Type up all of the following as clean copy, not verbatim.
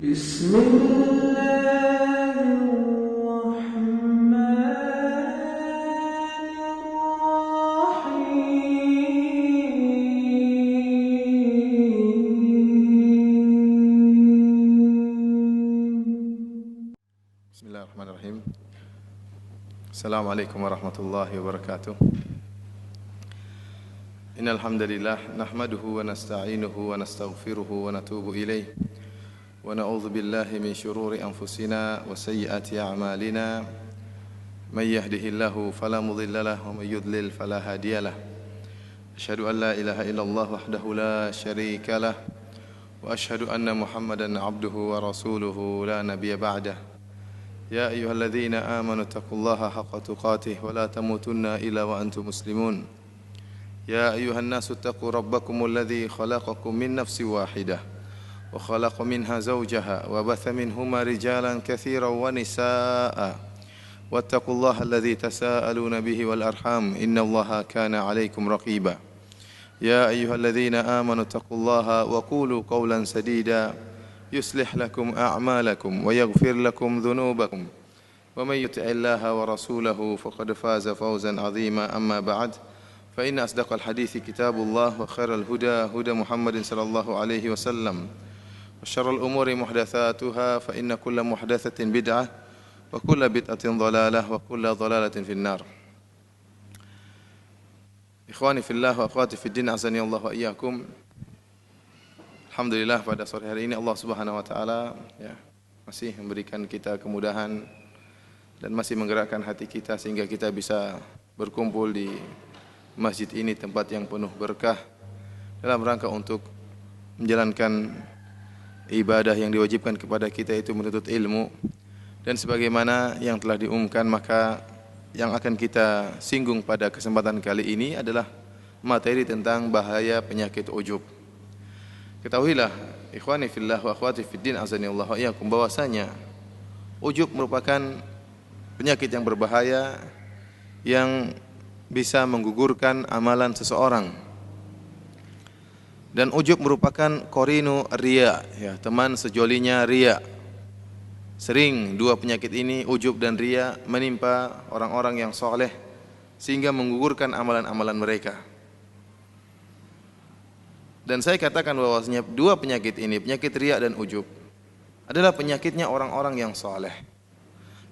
Bismillahirrahmanirrahim. Assalamualaikum warahmatullahi wabarakatuh. Innal hamdalillah nahmaduhu wa nasta'inuhu wa nastaghfiruhu wa natubu ilayh wa na'udzu billahi min shururi anfusina wa sayyiati a'malina may yahdihillahu fala mudilla lahu wa may yudlil fala hadiyalah. Asyhadu an la ilaha illallah wahdahu la syarika lah wa asyhadu anna Muhammadan 'abduhu wa rasuluhu la nabiyya ba'dah. يا أيها الذين آمنوا اتقوا الله حق تقاته ولا تموتن إلا وأنتم مسلمون يا أيها الناس اتقوا ربكم الذي خلقكم من نفس واحدة وخلق منها زوجها وبث منهما رجالا كثيرا ونساء واتقوا الله الذي تساءلون به والأرحام إن الله كان عليكم رقيبا يا أيها الذين آمنوا اتقوا الله وقولوا قولا سديدا يصلح لكم أعمالكم ويغفر لكم ذنوبكم ومن يطع الله ورسوله فقد فاز فوزا عظيما أما بعد فإن أصدق الحديث كتاب الله وخير الهدى هدى محمد صلى الله عليه وسلم وشر الأمور محدثاتها فإن كل محدثة بدعة وكل بدعة ضلالة وكل ضلالة في النار. إخواني في الله وأخواتي في الدين أعزني الله وإياكم. Alhamdulillah pada sore hari ini Allah Subhanahu wa taala masih memberikan kita kemudahan dan masih menggerakkan hati kita sehingga kita bisa berkumpul di masjid ini, tempat yang penuh berkah, dalam rangka untuk menjalankan ibadah yang diwajibkan kepada kita, itu menuntut ilmu. Dan sebagaimana yang telah diumumkan, maka yang akan kita singgung pada kesempatan kali ini adalah materi tentang bahaya penyakit ujub. Ketahuilah ikhwani fillah wa akhwati fiddin azani Allah wa iyyakum, bahwasanya ujub merupakan penyakit yang berbahaya yang bisa menggugurkan amalan seseorang. Dan ujub merupakan korinu riya, teman sejolinya riya. Sering dua penyakit ini, ujub dan riya, menimpa orang-orang yang soleh sehingga menggugurkan amalan-amalan mereka. Dan saya katakan bahwasanya dua penyakit ini, penyakit riya dan ujub, adalah penyakitnya orang-orang yang soleh.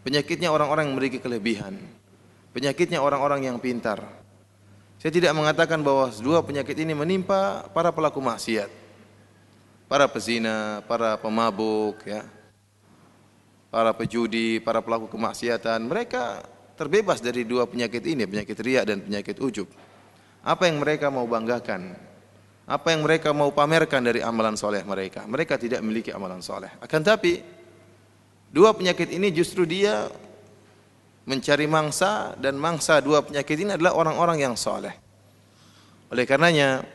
Penyakitnya orang-orang yang memiliki kelebihan. Penyakitnya orang-orang yang pintar. Saya tidak mengatakan bahwa dua penyakit ini menimpa para pelaku maksiat, para pezina, para pemabuk, para pejudi, para pelaku kemaksiatan. Mereka terbebas dari dua penyakit ini, penyakit riya dan penyakit ujub. Apa yang mereka mau banggakan? Apa yang mereka mau pamerkan dari amalan soleh mereka? Mereka tidak memiliki amalan soleh. Akan tapi dua penyakit ini justru dia mencari mangsa, dan mangsa dua penyakit ini adalah orang-orang yang soleh. Oleh karenanya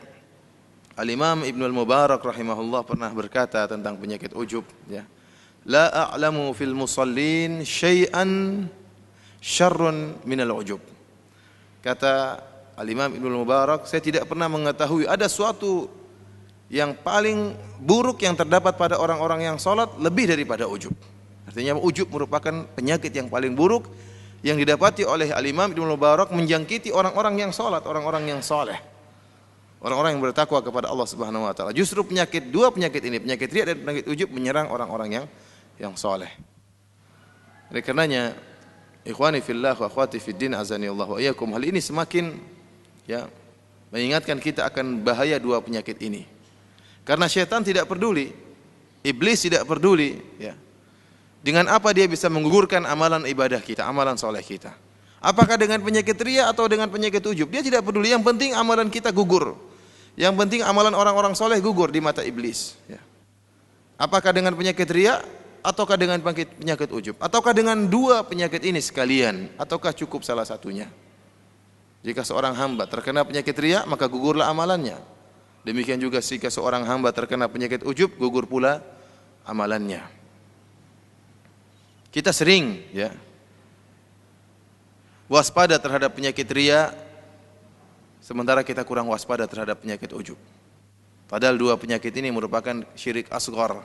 Al-Imam Ibnul Mubarak rahimahullah pernah berkata tentang penyakit ujub, La a'lamu fil musallin syai'an syarrun minal ujub. Kata Al-Imam Ibnul Mubarak, saya tidak pernah mengetahui ada suatu yang paling buruk yang terdapat pada orang-orang yang salat lebih daripada ujub. Artinya ujub merupakan penyakit yang paling buruk yang didapati oleh Al-Imam Ibnul Mubarak menjangkiti orang-orang yang salat, orang-orang yang saleh, orang-orang yang bertakwa kepada Allah Subhanahu wa taala. Justru dua penyakit ini, penyakit riya dan penyakit ujub, menyerang orang-orang yang saleh. Oleh karenanya ikhwani fillah wa akhwati fiddin azani Allah wa iyyakum, hal ini semakin mengingatkan kita akan bahaya dua penyakit ini. Karena syaitan tidak peduli, iblis tidak peduli, dengan apa dia bisa menggugurkan amalan ibadah kita, amalan soleh kita. Apakah dengan penyakit riya atau dengan penyakit ujub? Dia tidak peduli. Yang penting amalan kita gugur. Yang penting amalan orang-orang soleh gugur di mata iblis. Apakah dengan penyakit riya ataukah dengan penyakit ujub? Ataukah dengan dua penyakit ini sekalian? Ataukah cukup salah satunya? Jika seorang hamba terkena penyakit riya, maka gugurlah amalannya. Demikian juga jika seorang hamba terkena penyakit ujub, gugur pula amalannya. Kita sering waspada terhadap penyakit riya, sementara kita kurang waspada terhadap penyakit ujub. Padahal dua penyakit ini merupakan syirik asghar,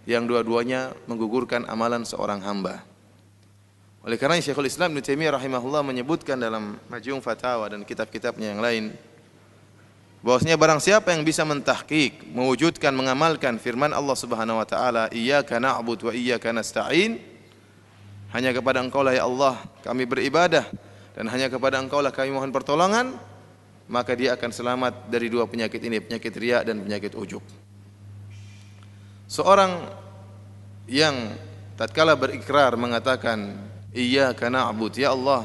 yang dua-duanya menggugurkan amalan seorang hamba. Oleh karena Syekhul Islam Ibnu Taimiyah rahimahullah menyebutkan dalam Majmu' Fatawa dan kitab-kitabnya yang lain, bahwasanya barang siapa yang bisa mentahqiq, mewujudkan, mengamalkan firman Allah Subhanahu wa taala, iyyaka na'budu wa iyyaka nasta'in, hanya kepada Engkau lah ya Allah kami beribadah dan hanya kepada Engkau lah kami mohon pertolongan, maka dia akan selamat dari dua penyakit ini, penyakit riya dan penyakit ujub. Seorang yang tatkala berikrar mengatakan iyyaka na'budu, ya Allah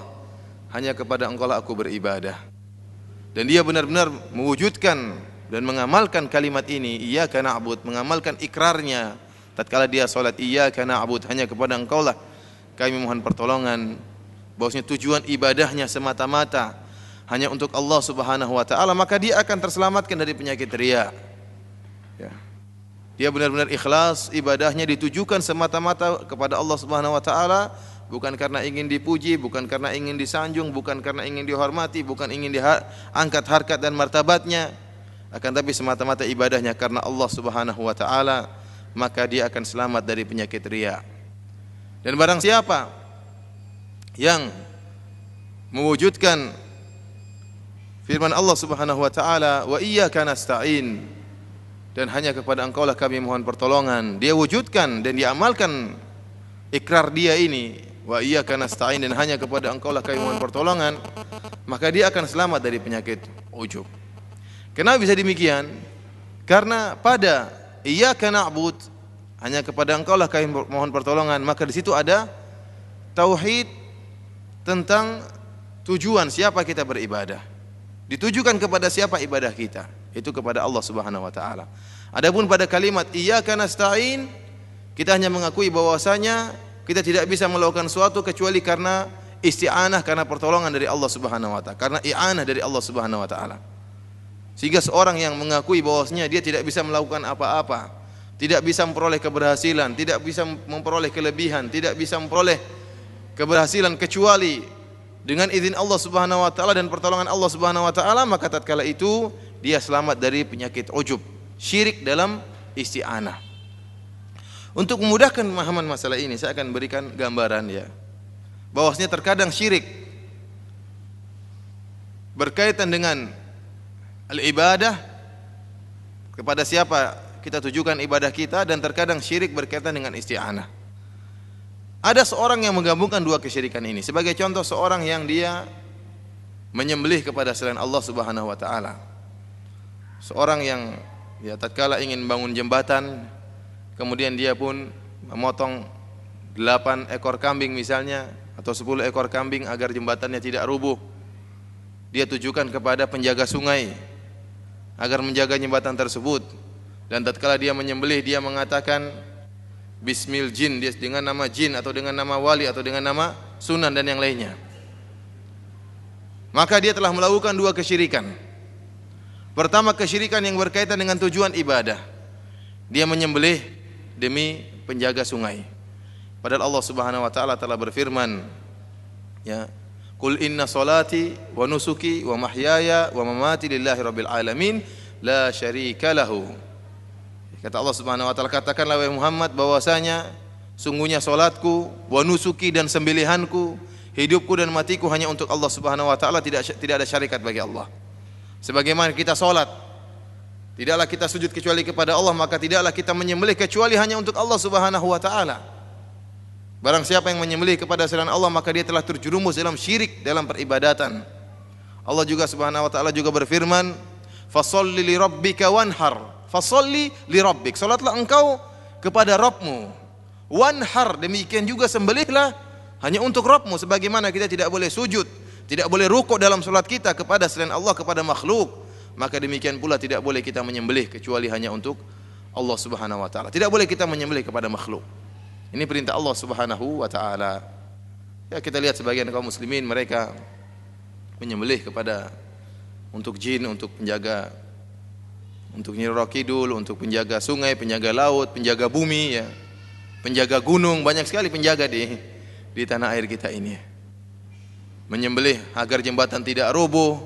hanya kepada Engkau lah aku beribadah, dan dia benar-benar mewujudkan dan mengamalkan kalimat ini, iyyaka na'budu, mengamalkan ikrarnya tatkala dia salat, iyyaka na'budu, hanya kepada Engkau lah kami mohon pertolongan, bahwasanya tujuan ibadahnya semata-mata hanya untuk Allah Subhanahu wa taala, maka dia akan terselamatkan dari penyakit riya. Ya. Dia benar-benar ikhlas, ibadahnya ditujukan semata-mata kepada Allah Subhanahu wa taala, bukan karena ingin dipuji, bukan karena ingin disanjung, bukan karena ingin dihormati, bukan ingin diangkat harkat dan martabatnya, akan tapi semata-mata ibadahnya karena Allah Subhanahu wa taala, maka dia akan selamat dari penyakit riya. Dan barang siapa yang mewujudkan firman Allah Subhanahu wa taala, wa iyyaka nasta'in, dan hanya kepada Engkau lah kami mohon pertolongan, dia wujudkan dan diamalkan ikrar dia ini, wa iyyaka nasta'in, dan hanya kepada Engkau lah kami mohon pertolongan, maka dia akan selamat dari penyakit ujub. Kenapa bisa demikian? Karena pada iyyaka na'bud, hanya kepada Engkau lah kami mohon pertolongan, maka di situ ada tauhid tentang tujuan siapa kita beribadah. Ditujukan kepada siapa ibadah kita? Itu kepada Allah Subhanahu wa taala. Adapun pada kalimat iyyaka nasta'in, kita hanya mengakui bahwasanya kita tidak bisa melakukan sesuatu kecuali karena isti'anah, karena pertolongan dari Allah Subhanahu wa taala, karena i'anah dari Allah Subhanahu wa taala. Sehingga seorang yang mengakui bahwasanya dia tidak bisa melakukan apa-apa, tidak bisa memperoleh keberhasilan, tidak bisa memperoleh kelebihan, tidak bisa memperoleh keberhasilan kecuali dengan izin Allah Subhanahu wa taala dan pertolongan Allah Subhanahu wa taala, maka tatkala itu dia selamat dari penyakit ujub, syirik dalam isti'anah. Untuk memudahkan pemahaman masalah ini, saya akan berikan gambaran ya, bahwasanya terkadang syirik berkaitan dengan al-ibadah, kepada siapa kita tujukan ibadah kita, dan terkadang syirik berkaitan dengan isti'anah. Ada seorang yang menggabungkan dua kesyirikan ini. Sebagai contoh, seorang yang dia menyembelih kepada selain Allah Subhanahu wa taala. Seorang yang ya tatkala ingin bangun jembatan, kemudian dia pun memotong 8 ekor kambing misalnya, atau 10 ekor kambing agar jembatannya tidak rubuh. Dia tujukan kepada penjaga sungai agar menjaga jembatan tersebut. Dan tatkala dia menyembelih, dia mengatakan bismil jin, dia dengan nama jin atau dengan nama wali atau dengan nama sunan dan yang lainnya. Maka dia telah melakukan dua kesyirikan. Pertama, kesyirikan yang berkaitan dengan tujuan ibadah. Dia menyembelih demi penjaga sungai. Padahal Allah Subhanahu wa taala telah berfirman, ya, qul inna salati wa nusuki wa mahyaya wa mamati lillahi rabbil alamin la syarika lahu. Kata Allah Subhanahu wa taala, katakanlah wahai Muhammad bahwasanya sungguhnya salatku, wa nusuki, dan sembelihanku, hidupku dan matiku hanya untuk Allah Subhanahu wa taala, tidak ada syarikat bagi Allah. Sebagaimana kita salat, tidaklah kita sujud kecuali kepada Allah, maka tidaklah kita menyembelih kecuali hanya untuk Allah Subhanahu wa taala. Barang siapa yang menyembelih kepada selain Allah, maka dia telah terjerumus dalam syirik dalam peribadatan. Allah juga Subhanahu wa taala juga berfirman, "Fasholli li rabbika wanhar." Fasholli li rabbik, salatlah engkau kepada Rabbmu. Wanhar, demikian juga sembelihlah hanya untuk Rabbmu. Sebagaimana kita tidak boleh sujud, tidak boleh rukuk dalam salat kita kepada selain Allah, kepada makhluk, maka demikian pula tidak boleh kita menyembelih kecuali hanya untuk Allah Subhanahu wa taala. Tidak boleh kita menyembelih kepada makhluk. Ini perintah Allah Subhanahu wa taala. Ya, kita lihat sebagian kaum muslimin mereka menyembelih kepada untuk jin, untuk penjaga, untuk Nyi Roro Kidul, untuk penjaga sungai, penjaga laut, penjaga bumi, ya, penjaga gunung, banyak sekali penjaga di tanah air kita ini. Menyembelih agar jembatan tidak rubuh,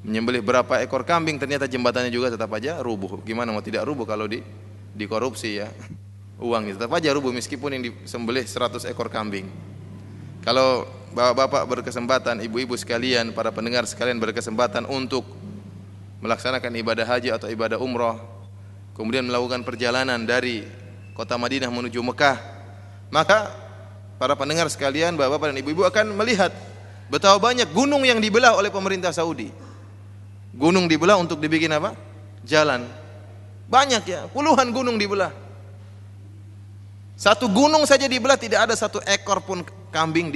menyembelih berapa ekor kambing, ternyata jembatannya juga tetap aja rubuh. Gimana mau tidak rubuh kalau dikorupsi ya uang itu. Tetap aja rubuh meskipun yang disembelih 100 ekor kambing. Kalau bapak-bapak berkesempatan, ibu-ibu sekalian, para pendengar sekalian berkesempatan untuk melaksanakan ibadah haji atau ibadah umrah, kemudian melakukan perjalanan dari kota Madinah menuju Mekah, maka para pendengar sekalian, bapak-bapak dan ibu-ibu akan melihat betapa banyak gunung yang dibelah oleh pemerintah Saudi. Gunung dibelah untuk dibikin apa? Jalan. Banyak ya, puluhan gunung dibelah. Satu gunung saja dibelah, tidak ada 1 ekor pun kambing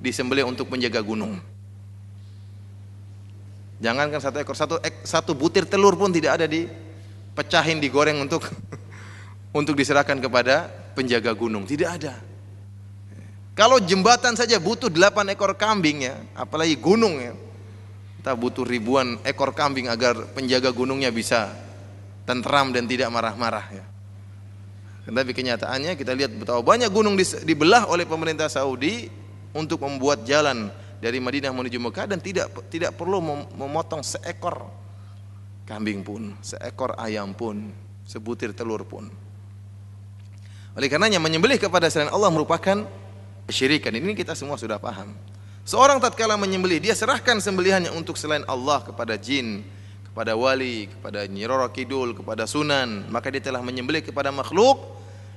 disembelih untuk menjaga gunung. Jangankan 1 ekor, satu butir telur pun tidak ada dipecahin, digoreng untuk untuk diserahkan kepada penjaga gunung. Tidak ada. Kalau jembatan saja butuh 8 ekor kambing ya, apalagi gunung ya. Kita butuh ribuan ekor kambing agar penjaga gunungnya bisa tentram dan tidak marah-marah ya. Tetapi kenyataannya kita lihat betapa banyak gunung dibelah oleh pemerintah Saudi untuk membuat jalan dari Madinah menuju Mekah, dan tidak perlu memotong seekor kambing pun, seekor ayam pun, sebutir telur pun. Oleh karenanya menyembelih kepada selain Allah merupakan kesyirikan. Ini kita semua sudah paham. Seorang tatkala menyembelih, dia serahkan sembelihannya untuk selain Allah, kepada jin, kepada wali, kepada Nyi Roro Kidul, kepada Sunan, maka dia telah menyembelih kepada makhluk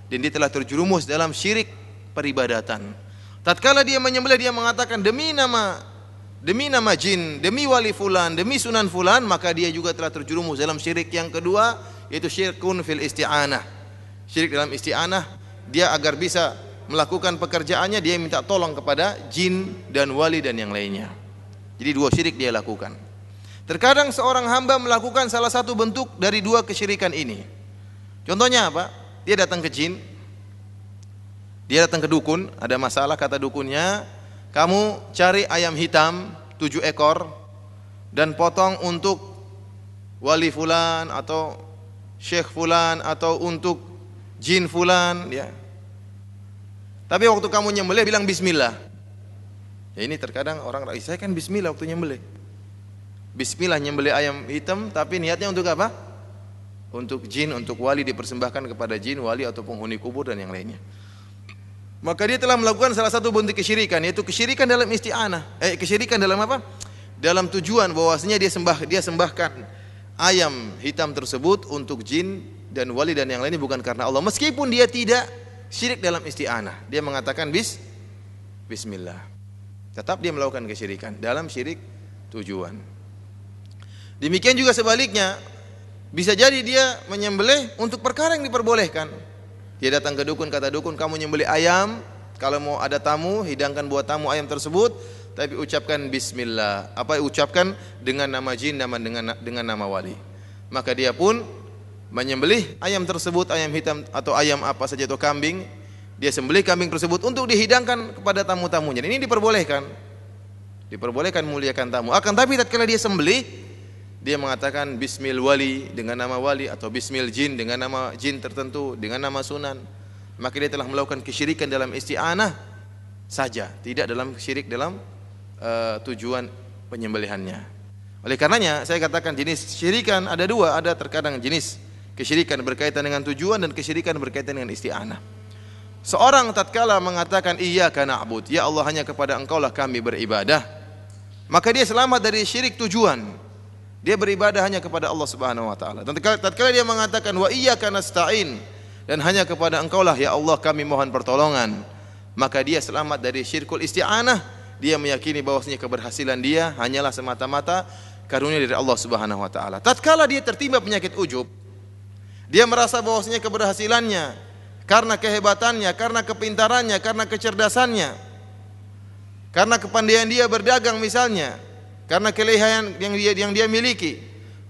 dan dia telah terjerumus dalam syirik peribadatan. Tatkala dia menyembelih, dia mengatakan demi nama jin, demi wali fulan, demi Sunan fulan, maka dia juga telah terjerumus dalam syirik yang kedua, yaitu syirkun fil isti'anah. Syirik dalam isti'anah, dia agar bisa melakukan pekerjaannya, dia minta tolong kepada jin dan wali dan yang lainnya. Jadi 2 syirik dia lakukan. Terkadang seorang hamba melakukan salah satu bentuk dari 2 kesyirikan ini. Contohnya apa? Dia datang ke jin, dia datang ke dukun, ada masalah, kata dukunnya, kamu cari ayam hitam 7 ekor dan potong untuk wali fulan atau syekh fulan atau untuk jin fulan ya. Tapi waktu kamu nyembelih bilang bismillah. Ya ini terkadang orang, saya kan bismillah waktu nyembelih. Bismillah nyembelih ayam hitam, tapi niatnya untuk apa? Untuk jin, untuk wali, dipersembahkan kepada jin, wali atau penghuni kubur dan yang lainnya. Maka dia telah melakukan salah satu bentuk kesyirikan, yaitu kesyirikan dalam isti'anah. Kesyirikan dalam apa? Dalam tujuan bahwasanya dia sembahkan ayam hitam tersebut untuk jin dan wali dan yang lainnya bukan karena Allah. Meskipun dia tidak syirik dalam isti'anah, dia mengatakan bismillah, tetap dia melakukan kesyirikan dalam syirik tujuan. Demikian juga sebaliknya, bisa jadi dia menyembelih untuk perkara yang diperbolehkan. Dia datang ke dukun, kata dukun, kamu nyembelih ayam, kalau mau ada tamu, hidangkan buat tamu ayam tersebut, tapi ucapkan bismillah. Ucapkan dengan nama jin, dengan nama wali. Maka dia pun menyembelih ayam tersebut, ayam hitam atau ayam apa saja atau kambing, dia sembelih kambing tersebut untuk dihidangkan kepada tamu-tamunya. Ini diperbolehkan memuliakan tamu. Akan tapi tatkala dia sembelih, dia mengatakan bismil wali dengan nama wali atau bismil jin dengan nama jin tertentu, dengan nama Sunan, maka dia telah melakukan kesyirikan dalam isti'anah saja, tidak dalam syirik dalam tujuan penyembelihannya. Oleh karenanya saya katakan jenis syirikan ada 2, ada terkadang jenis kesyirikan berkaitan dengan tujuan dan kesyirikan berkaitan dengan isti'anah. Seorang tatkala mengatakan iyyaka na'bud, ya Allah hanya kepada Engkaulah kami beribadah, maka dia selamat dari syirik tujuan. Dia beribadah hanya kepada Allah Subhanahu wa taala. Dan tatkala dia mengatakan wa iyyaka nasta'in, dan hanya kepada Engkaulah ya Allah kami mohon pertolongan, maka dia selamat dari syirkul isti'anah. Dia meyakini bahwasanya keberhasilan dia hanyalah semata-mata karunia dari Allah Subhanahu wa taala. Tatkala dia tertimpa penyakit ujub, dia merasa bahwasanya keberhasilannya karena kehebatannya, karena kepintarannya, karena kecerdasannya, karena kepandaian dia berdagang misalnya, karena kelebihan yang dia miliki,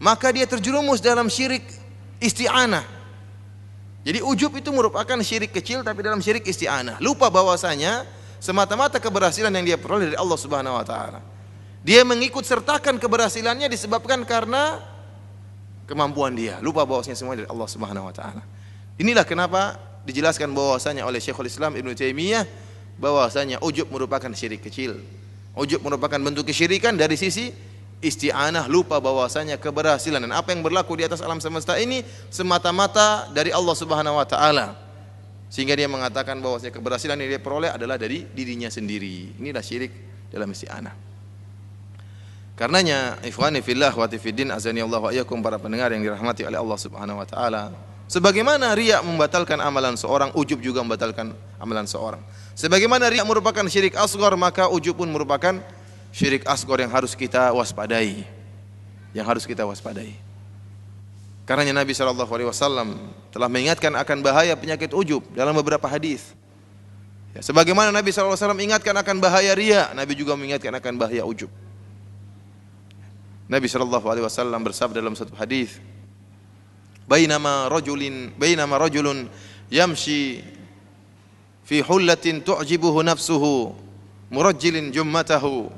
maka dia terjerumus dalam syirik isti'anah. Jadi ujub itu merupakan syirik kecil tapi dalam syirik isti'anah. Lupa bahwasanya semata-mata keberhasilan yang dia peroleh dari Allah Subhanahu wa taala. Dia mengikut sertakan keberhasilannya disebabkan karena kemampuan dia. Lupa bahwasanya semua dari Allah Subhanahu wa taala. Inilah kenapa dijelaskan bahwasanya oleh Syekhul Islam Ibnu Taimiyah bahwasanya ujub merupakan syirik kecil. Ujub merupakan bentuk kesyirikan dari sisi isti'anah, lupa bahwasanya keberhasilan dan apa yang berlaku di atas alam semesta ini semata-mata dari Allah Subhanahu wa taala. Sehingga dia mengatakan bahwasanya keberhasilan yang dia peroleh adalah dari dirinya sendiri. Inilah syirik dalam isti'anah. Karenanya ikhwani fillah wa tifiddin azani Allah wa iyyakum, para pendengar yang dirahmati oleh Allah Subhanahu wa taala, sebagaimana riya membatalkan amalan seorang, ujub juga membatalkan amalan seorang. Sebagaimana riya merupakan syirik asghar, maka ujub pun merupakan syirik asghar yang harus kita waspadai. Yang harus kita waspadai. Karena Nabi SAW telah mengingatkan akan bahaya penyakit ujub dalam beberapa hadis. Ya, sebagaimana Nabi SAW mengingatkan akan bahaya riya, Nabi juga mengingatkan akan bahaya ujub. Nabi SAW bersabda dalam satu hadis, Bainama rajulun yamshi fi hullatin tu'jibuhu nafsuhu murajjilin jummatahu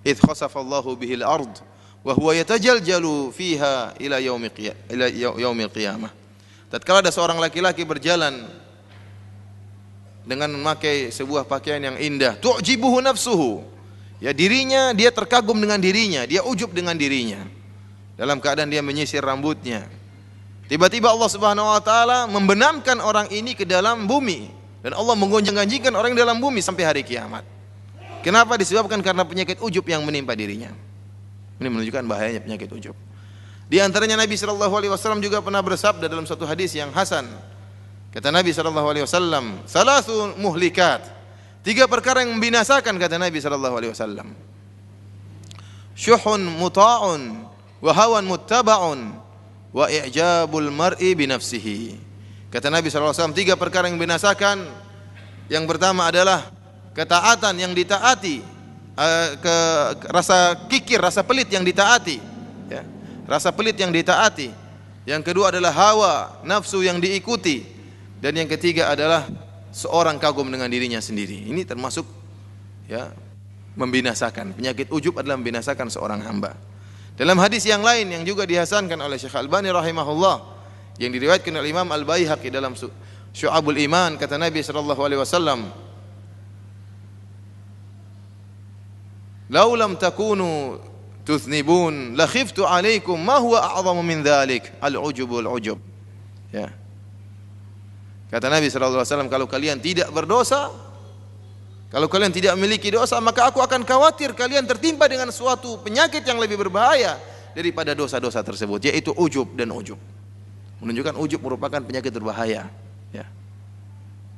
idh khasafa Allahu bihi al-ard wa huwa yatajaljalu fiha ila yaumil qiyamah. Tatkala ada seorang laki-laki berjalan dengan memakai sebuah pakaian yang indah, tu'jibuhu nafsuhu, ya dirinya, dia terkagum dengan dirinya, dia ujub dengan dirinya, dalam keadaan dia menyisir rambutnya. Tiba-tiba Allah Subhanahu wa taala membenamkan orang ini ke dalam bumi, dan Allah menggonjang-ganjingkan orang dalam bumi sampai hari kiamat. Kenapa? Disebabkan karena penyakit ujub yang menimpa dirinya. Ini menunjukkan bahayanya penyakit ujub. Di antaranya Nabi SAW juga pernah bersabda dalam satu hadis yang hasan. Kata Nabi SAW, "Salasu muhlikat." 3 perkara yang membinasakan, kata Nabi SAW. Syuhun muta'un wa hawan muttaba'un wa i'jabul mar'i binafsihi. Kata Nabi SAW, 3 perkara yang membinasakan. Yang pertama adalah ketaatan yang ditaati, rasa kikir, rasa pelit yang ditaati, ya. Rasa pelit yang ditaati. Yang kedua adalah hawa, nafsu yang diikuti. Dan yang ketiga adalah seorang kagum dengan dirinya sendiri. Ini termasuk, ya, membinasakan. Penyakit ujub adalah membinasakan seorang hamba. Dalam hadis yang lain yang juga dihasankan oleh Syekh Albani rahimahullah, yang diriwayatkan oleh Imam Al-Baihaqi dalam Syu'abul Iman, kata Nabi sallallahu alaihi wasallam, "Lau lam takunu tuthnibun la khiftu alaikum ma huwa a'zamu min dhalik al-ujubul ujub." Ya. Kata Nabi sallallahu alaihi wasallam, kalau kalian tidak berdosa, kalau kalian tidak memiliki dosa, maka aku akan khawatir kalian tertimpa dengan suatu penyakit yang lebih berbahaya daripada dosa-dosa tersebut, yaitu ujub dan ujub. Menunjukkan ujub merupakan penyakit berbahaya, ya.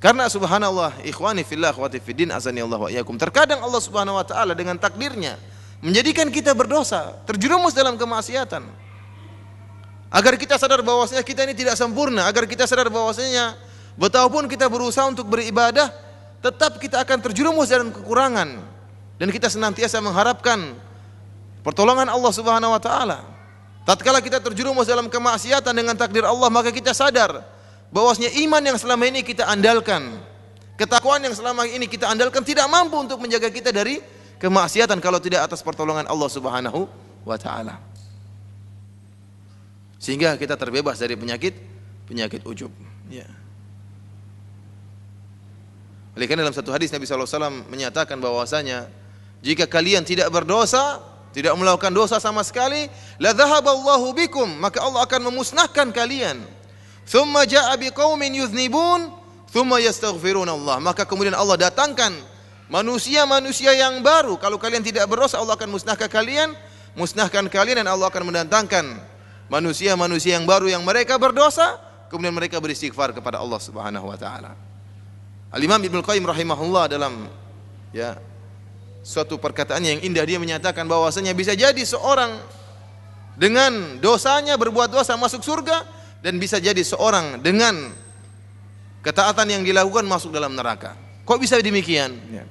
Karena subhanallah, ikhwani fillah wa tifiddin azani Allah wa iyyakum, terkadang Allah Subhanahu wa taala dengan takdirnya menjadikan kita berdosa, terjerumus dalam kemaksiatan. Agar kita sadar bahwasanya kita ini tidak sempurna, agar kita sadar bahwasanya betapapun kita berusaha untuk beribadah, tetap kita akan terjerumus dalam kekurangan, dan kita senantiasa mengharapkan pertolongan Allah Subhanahu wa taala. Tatkala kita terjerumus dalam kemaksiatan dengan takdir Allah, maka kita sadar bahwasanya iman yang selama ini kita andalkan, ketakwaan yang selama ini kita andalkan tidak mampu untuk menjaga kita dari kemaksiatan kalau tidak atas pertolongan Allah Subhanahu wa taala. Sehingga kita terbebas dari penyakit ujub, ya. Oleh karena dalam satu hadis Nabi SAW menyatakan bahwasanya jika kalian tidak berdosa, tidak melakukan dosa sama sekali, la dhahaballahu bikum, maka Allah akan memusnahkan kalian. Thumma ja'a biqaumin yuznibun, thumma yastaghfiruna Allah. Maka kemudian Allah datangkan manusia-manusia yang baru. Kalau kalian tidak berdosa, Allah akan musnahkan kalian, dan Allah akan mendatangkan manusia-manusia yang baru yang mereka berdosa, kemudian mereka beristighfar kepada Allah Subhanahu wa taala. Al-Imam Ibnu Qayyim rahimahullah dalam, ya, suatu perkataan yang indah, dia menyatakan bahwasanya bisa jadi seorang dengan dosanya berbuat dosa masuk surga, dan bisa jadi seorang dengan ketaatan yang dilakukan masuk dalam neraka. Kok bisa demikian? Ya.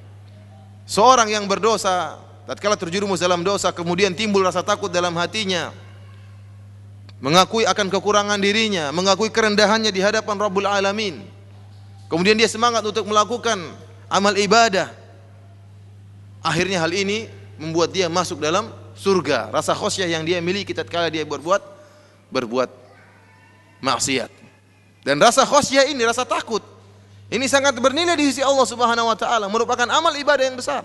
Seorang yang berdosa, tatkala terjerumus dalam dosa, kemudian timbul rasa takut dalam hatinya, mengakui akan kekurangan dirinya, mengakui kerendahannya di hadapan Rabbul Alamin. Kemudian dia semangat untuk melakukan amal ibadah. Akhirnya hal ini membuat dia masuk dalam surga. Rasa khosyah yang dia miliki tatkala dia berbuat maksiat. Dan rasa khosyah ini, rasa takut, ini sangat bernilai di sisi Allah Subhanahu wa taala, merupakan amal ibadah yang besar.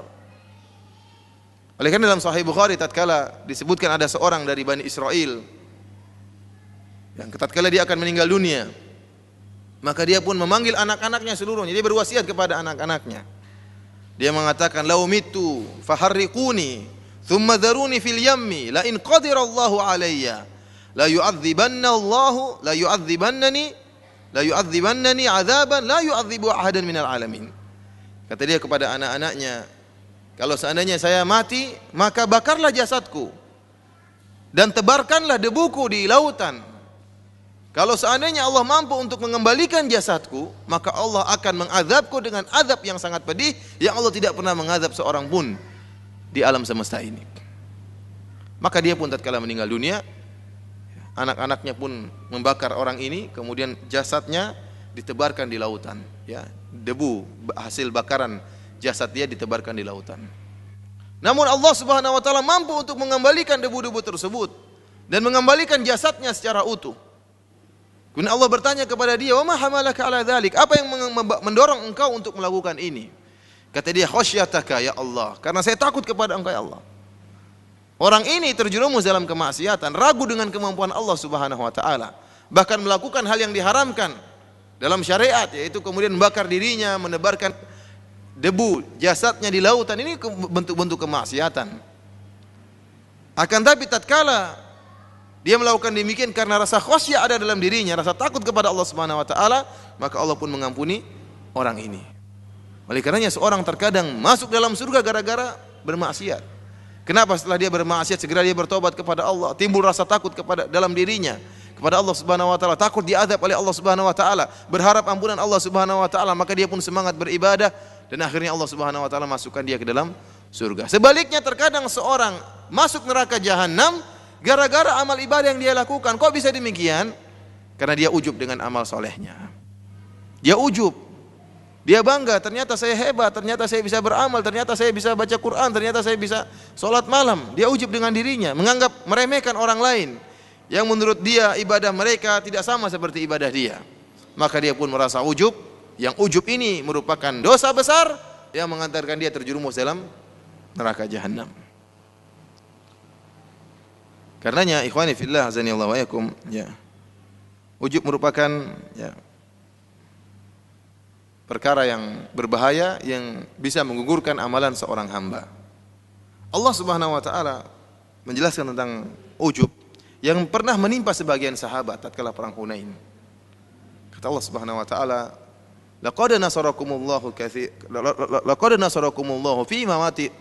Oleh karena dalam Sahih Bukhari tatkala disebutkan ada seorang dari Bani Israel yang tatkala dia akan meninggal dunia, maka dia pun memanggil anak-anaknya seluruhnya. Dia berwasiat kepada anak-anaknya. Dia mengatakan, "Lau mitu faharriquni, thumma dharuni fil yammi, la in qadira Allahu alayya, la yu'adzibannani 'adzaban la yu'adzibu ahadan minal alamin." Kata dia kepada anak-anaknya, kalau seandainya saya mati, maka bakarlah jasadku dan tebarkanlah debuku di lautan. Kalau seandainya Allah mampu untuk mengembalikan jasadku, maka Allah akan mengazabku dengan azab yang sangat pedih yang Allah tidak pernah mengazab seorang pun di alam semesta ini. Maka dia pun tatkala meninggal dunia, anak-anaknya pun membakar orang ini, kemudian jasadnya ditebarkan di lautan, ya. Debu hasil bakaran jasad dia ditebarkan di lautan. Namun Allah Subhanahu wa taala mampu untuk mengembalikan debu-debu tersebut dan mengembalikan jasadnya secara utuh. Kemudian Allah bertanya kepada dia, "Wa ma hamalaka ala dzalik?" Apa yang mendorong engkau untuk melakukan ini? Kata dia, "Khasyataka ya Allah." Karena saya takut kepada Engkau ya Allah. Orang ini terjerumus dalam kemaksiatan, ragu dengan kemampuan Allah Subhanahu wa taala, bahkan melakukan hal yang diharamkan dalam syariat, yaitu kemudian membakar dirinya, menebarkan debu jasadnya di lautan. Ini bentuk-bentuk kemaksiatan. Akan tapi tatkala dia melakukan demikian karena rasa khasyah ada dalam dirinya, rasa takut kepada Allah Subhanahu wa taala, maka Allah pun mengampuni orang ini. Oleh karenanya seorang terkadang masuk dalam surga gara-gara bermaksiat. Kenapa? Setelah dia bermaksiat segera dia bertobat kepada Allah, timbul rasa takut kepada dalam dirinya kepada Allah Subhanahu wa taala, takut diazab oleh Allah Subhanahu wa taala, berharap ampunan Allah Subhanahu wa taala, maka dia pun semangat beribadah dan akhirnya Allah Subhanahu wa taala masukkan dia ke dalam surga. Sebaliknya terkadang seorang masuk neraka jahanam gara-gara amal ibadah yang dia lakukan. Kok bisa demikian? Karena dia ujub dengan amal solehnya. Dia ujub. Dia bangga, ternyata saya hebat, ternyata saya bisa beramal, ternyata saya bisa baca Quran, ternyata saya bisa sholat malam. Dia ujub dengan dirinya, menganggap meremehkan orang lain yang menurut dia ibadah mereka tidak sama seperti ibadah dia. Maka dia pun merasa ujub, yang ujub ini merupakan dosa besar yang mengantarkan dia terjerumus dalam neraka jahanam. Karenanya ikhwani fillah azanillahu wa yakum, ya. Ujub merupakan ya perkara yang berbahaya yang bisa menggugurkan amalan seorang hamba. Allah Subhanahu wa taala menjelaskan tentang ujub yang pernah menimpa sebagian sahabat tatkala perang Hunain. Kata Allah Subhanahu wa taala, laqad nasarakumullahu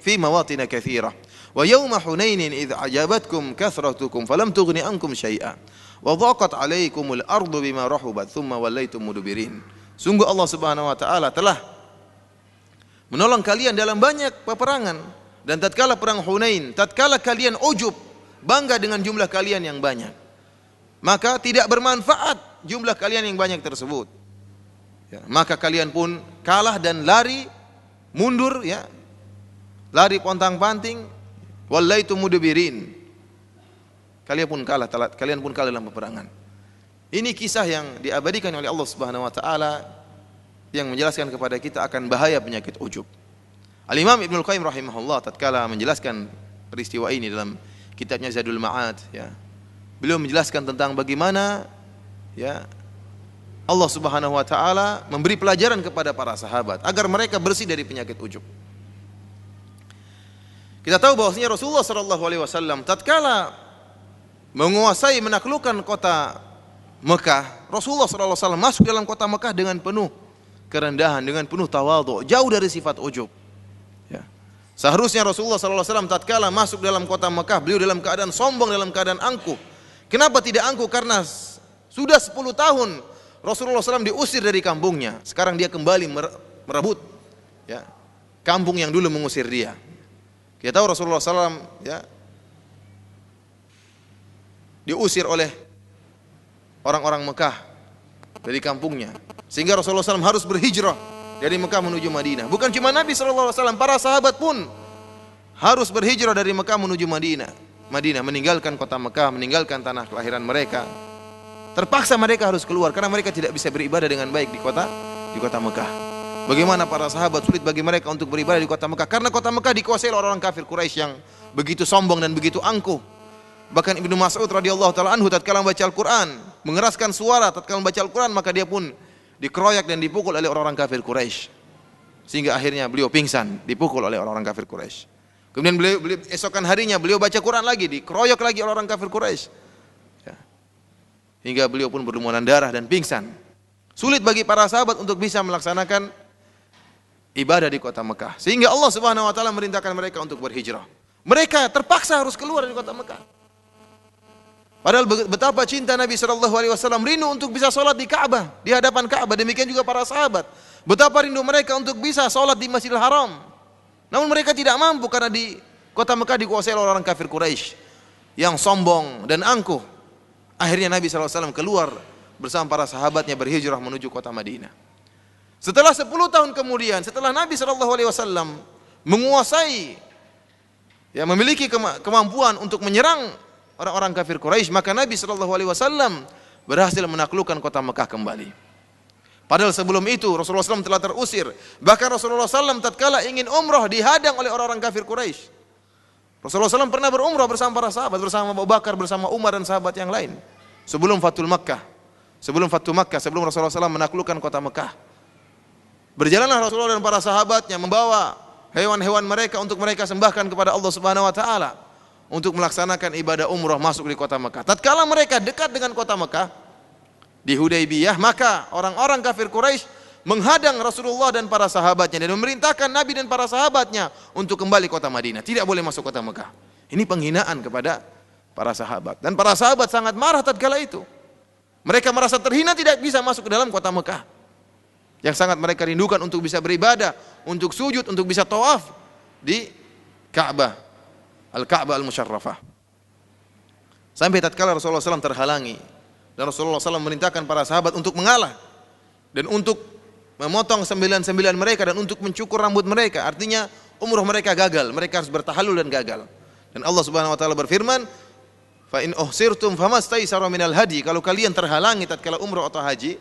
fi mawatin katsirah wa yawma Hunainin idh ajabatkum kathratukum falam tughni ankum syai'a wa dhaqat 'alaikumul ardu bima rahubat thumma wallaytum mudbirin. Sungguh Allah Subhanahu wa taala telah menolong kalian dalam banyak peperangan, dan tatkala perang Hunain, tatkala kalian ujub, bangga dengan jumlah kalian yang banyak, maka tidak bermanfaat jumlah kalian yang banyak tersebut. Ya, maka kalian pun kalah dan lari mundur, ya, lari pontang-panting, wallaitum mudbirin. Kalian pun kalah dalam peperangan. Ini kisah yang diabadikan oleh Allah Subhanahu wa taala yang menjelaskan kepada kita akan bahaya penyakit ujub. Al-Imam Ibnu Qayyim rahimahullah tatkala menjelaskan peristiwa ini dalam kitabnya Zadul Ma'ad, ya. Beliau menjelaskan tentang bagaimana, ya, Allah Subhanahu wa taala memberi pelajaran kepada para sahabat agar mereka bersih dari penyakit ujub. Kita tahu bahwasanya Rasulullah sallallahu alaihi wasallam tatkala menguasai menaklukkan kota Mekah, Rasulullah sallallahu alaihi wasallam masuk dalam kota Mekah dengan penuh kerendahan, dengan penuh tawadhu, jauh dari sifat ujub. Ya. Seharusnya Rasulullah sallallahu alaihi wasallam tatkala masuk dalam kota Mekah, beliau dalam keadaan sombong, dalam keadaan angkuh. Kenapa tidak angkuh? Karena sudah 10 tahun Rasulullah SAW diusir dari kampungnya. Sekarang dia kembali merebut, ya, kampung yang dulu mengusir dia. Kita tahu Rasulullah SAW, ya, diusir oleh orang-orang Mekah dari kampungnya, sehingga Rasulullah SAW harus berhijrah dari Mekah menuju Madinah. Bukan cuma Nabi SAW, para sahabat pun harus berhijrah dari Mekah menuju Madinah, meninggalkan kota Mekah, meninggalkan tanah kelahiran mereka. Terpaksa mereka harus keluar karena mereka tidak bisa beribadah dengan baik di kota Mekah. Bagaimana para sahabat sulit bagi mereka untuk beribadah di kota Mekah, karena kota Mekah dikuasai oleh orang kafir Quraisy yang begitu sombong dan begitu angkuh. Bahkan Ibnu Mas'ud radhiyallahu taala anhu tatkala membaca Al-Qur'an, mengeraskan suara tatkala membaca Al-Qur'an, maka dia pun dikeroyak dan dipukul oleh orang-orang kafir Quraisy. Sehingga akhirnya beliau pingsan, dipukul oleh orang-orang kafir Quraisy. Kemudian beliau esokan harinya beliau baca Quran lagi, dikeroyok lagi oleh orang kafir Quraisy. Ya. Hingga beliau pun berlumuran darah dan pingsan. Sulit bagi para sahabat untuk bisa melaksanakan ibadah di kota Mekah. Sehingga Allah Subhanahu wa taala merintahkan mereka untuk berhijrah. Mereka terpaksa harus keluar dari kota Mekah. Padahal betapa cinta Nabi SAW rindu untuk bisa sholat di Ka'bah, di hadapan Ka'bah. Demikian juga para sahabat. Betapa rindu mereka untuk bisa sholat di Masjidil Haram. Namun mereka tidak mampu karena di kota Mekah dikuasai oleh orang kafir Quraisy yang sombong dan angkuh. Akhirnya Nabi SAW keluar bersama para sahabatnya berhijrah menuju kota Madinah. Setelah 10 tahun kemudian, setelah Nabi SAW menguasai, ya, memiliki kemampuan untuk menyerang orang-orang kafir Quraisy, maka Nabi SAW berhasil menaklukkan kota Mekah kembali. Padahal sebelum itu Rasulullah SAW telah terusir. Bahkan Rasulullah SAW tatkala ingin umrah dihadang oleh orang-orang kafir Quraisy. Rasulullah SAW pernah berumrah bersama para sahabat, bersama Abu Bakar, bersama Umar dan sahabat yang lain. Sebelum Fathul Makkah, sebelum Rasulullah SAW menaklukkan kota Mekah. Berjalanlah Rasulullah dan para sahabatnya membawa hewan-hewan mereka untuk mereka sembahkan kepada Allah Subhanahu wa taala, untuk melaksanakan ibadah umrah masuk di kota Mekah. Tatkala mereka dekat dengan kota Mekah di Hudaybiyah, maka orang-orang kafir Quraisy menghadang Rasulullah dan para sahabatnya dan memerintahkan Nabi dan para sahabatnya untuk kembali kota Madinah, tidak boleh masuk kota Mekah. Ini penghinaan kepada para sahabat, dan para sahabat sangat marah tatkala itu. Mereka merasa terhina tidak bisa masuk ke dalam kota Mekah yang sangat mereka rindukan untuk bisa beribadah, untuk sujud, untuk bisa tawaf di Ka'bah, Al-Ka'bah Al-Musyarrafah. Sampai tatkala Rasulullah SAW terhalangi dan Rasulullah SAW memerintahkan para sahabat untuk mengalah dan untuk memotong 99 mereka dan untuk mencukur rambut mereka. Artinya umrah mereka gagal, mereka harus bertahallul dan gagal. Dan Allah Subhanahu wa taala berfirman, "Fa in uhsirtum famastaysara minal hadi." Kalau kalian terhalangi tatkala umrah atau haji,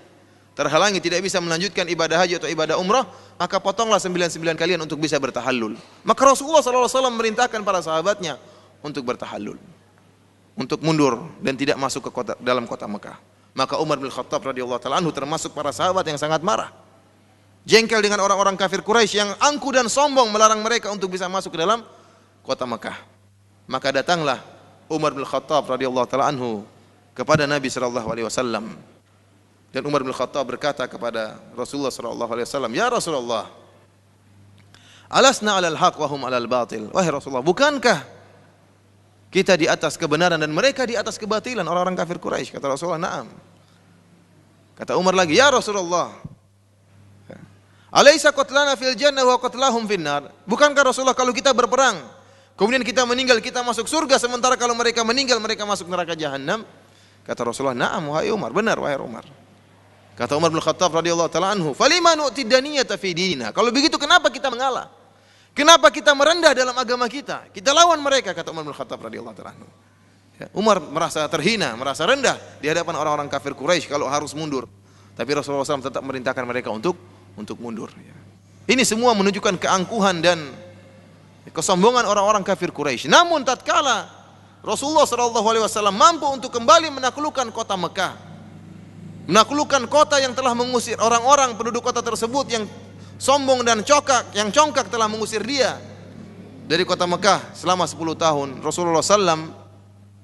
terhalangi tidak bisa melanjutkan ibadah haji atau ibadah umrah, maka potonglah 99 kalian untuk bisa bertahallul. Maka Rasulullah SAW memerintahkan para sahabatnya untuk bertahallul, untuk mundur dan tidak masuk ke dalam kota Mekah. Maka Umar bin Khattab radhiyallahu taala anhu termasuk para sahabat yang sangat marah, jengkel dengan orang-orang kafir Quraisy yang angkuh dan sombong melarang mereka untuk bisa masuk ke dalam kota Mekah. Maka datanglah Umar bin Khattab radhiyallahu taala anhu kepada Nabi sallallahu alaihi wasallam. Dan Umar bin Khattab berkata kepada Rasulullah sallallahu alaihi wasallam, "Ya Rasulullah, alasna 'alal haq wa hum 'alal batil?" Wahai Rasulullah, bukankah kita di atas kebenaran dan mereka di atas kebatilan, orang-orang kafir Quraisy? Kata Rasulullah, "Na'am." Kata Umar lagi, "Ya Rasulullah, alaysa qatlana fil jannah wa qatlahum finnar?" Bukankah Rasulullah kalau kita berperang, kemudian kita meninggal, kita masuk surga, sementara kalau mereka meninggal mereka masuk neraka jahanam? Kata Rasulullah, "Na'am wahai Umar, benar wahai Umar." Kata Umar bin Khattab radhiyallahu taala anhu, "Falima nu'tid daniyata fi dinina?" Kalau begitu kenapa kita mengalah? Kenapa kita merendah dalam agama kita? Kita lawan mereka, kata Umar bin Khattab radhiyallahu taala anhu. Ya, Umar merasa terhina, merasa rendah di hadapan orang-orang kafir Quraisy kalau harus mundur. Tapi Rasulullah SAW tetap merintahkan mereka untuk mundur. Ya. Ini semua menunjukkan keangkuhan dan kesombongan orang-orang kafir Quraisy. Namun tatkala Rasulullah SAW mampu untuk kembali menaklukkan kota Mekah, menaklukkan kota yang telah mengusir orang-orang penduduk kota tersebut yang sombong dan congkak telah mengusir dia dari kota Mekah selama 10 tahun. Rasulullah SAW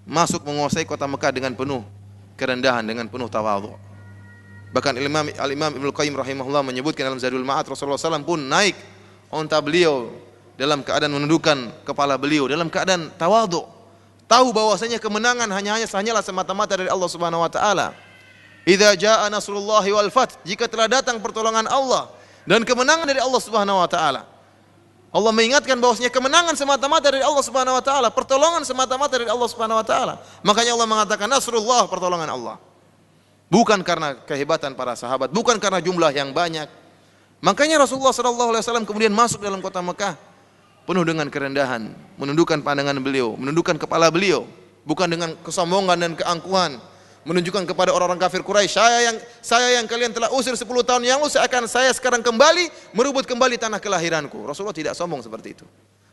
masuk menguasai kota Mekah dengan penuh kerendahan, dengan penuh tawadhu. Bahkan Al-Imam Ibnu Qayyim rahimahullah menyebutkan dalam Zadul Ma'ad, Rasulullah SAW pun naik onta beliau dalam keadaan menundukkan kepala beliau, dalam keadaan tawadhu, tahu bahwasanya kemenangan hanyalah semata-mata dari Allah Subhanahu wa taala. Idza jaa nasrullahi wal fath, jika telah datang pertolongan Allah dan kemenangan dari Allah Subhanahu wa taala. Allah mengingatkan bahwasanya kemenangan semata-mata dari Allah Subhanahu wa taala, pertolongan semata-mata dari Allah Subhanahu wa taala. Makanya Allah mengatakan nasrullah, pertolongan Allah. Bukan karena kehebatan para sahabat, bukan karena jumlah yang banyak. Makanya Rasulullah sallallahu alaihi wasallam kemudian masuk dalam kota Mekah penuh dengan kerendahan, menundukkan pandangan beliau, menundukkan kepala beliau, bukan dengan kesombongan dan keangkuhan, menunjukkan kepada orang-orang kafir Quraisy, saya yang kalian telah usir 10 tahun yang lalu, saya sekarang kembali merebut kembali tanah kelahiranku. Rasulullah tidak sombong seperti itu.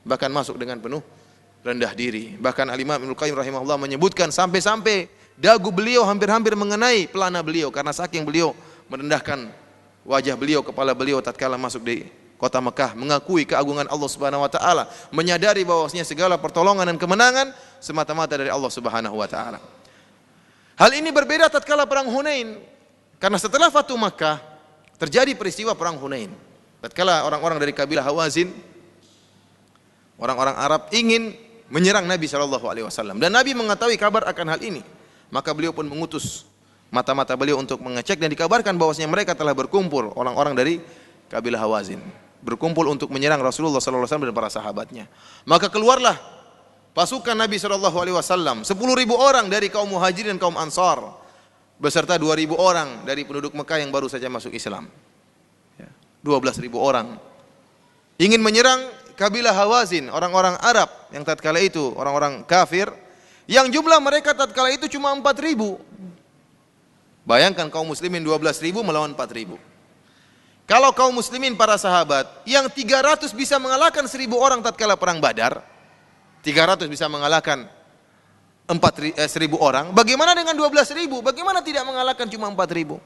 Bahkan masuk dengan penuh rendah diri. Bahkan Al-Imam Ibnu Qayyim rahimahullah menyebutkan sampai-sampai dagu beliau hampir-hampir mengenai pelana beliau karena saking beliau merendahkan wajah beliau, kepala beliau tatkala masuk di kota Mekah, mengakui keagungan Allah Subhanahu wa taala, menyadari bahwasanya segala pertolongan dan kemenangan semata-mata dari Allah Subhanahu wa taala. Hal ini berbeda tatkala perang Hunain. Karena setelah Fatu Makkah terjadi peristiwa perang Hunain. Tatkala orang-orang dari kabilah Hawazin, orang-orang Arab ingin menyerang Nabi SAW, dan Nabi mengetahui kabar akan hal ini, maka beliau pun mengutus mata-mata beliau untuk mengecek, dan dikabarkan bahwasanya mereka telah berkumpul, orang-orang dari kabilah Hawazin berkumpul untuk menyerang Rasulullah SAW dan para sahabatnya. Maka keluarlah pasukan Nabi SAW, 10.000 orang dari kaum Muhajirin dan kaum Ansar, beserta 2.000 orang dari penduduk Mekah yang baru saja masuk Islam. 12.000 orang ingin menyerang kabilah Hawazin, orang-orang Arab yang tatkala itu orang-orang kafir, yang jumlah mereka tatkala itu cuma 4.000. Bayangkan kaum muslimin 12.000 melawan 4.000. Kalau kaum muslimin para sahabat yang 300 bisa mengalahkan 1.000 orang tatkala perang Badar, 300 bisa mengalahkan 1.000 orang, bagaimana dengan 12.000? Bagaimana tidak mengalahkan cuma 4.000?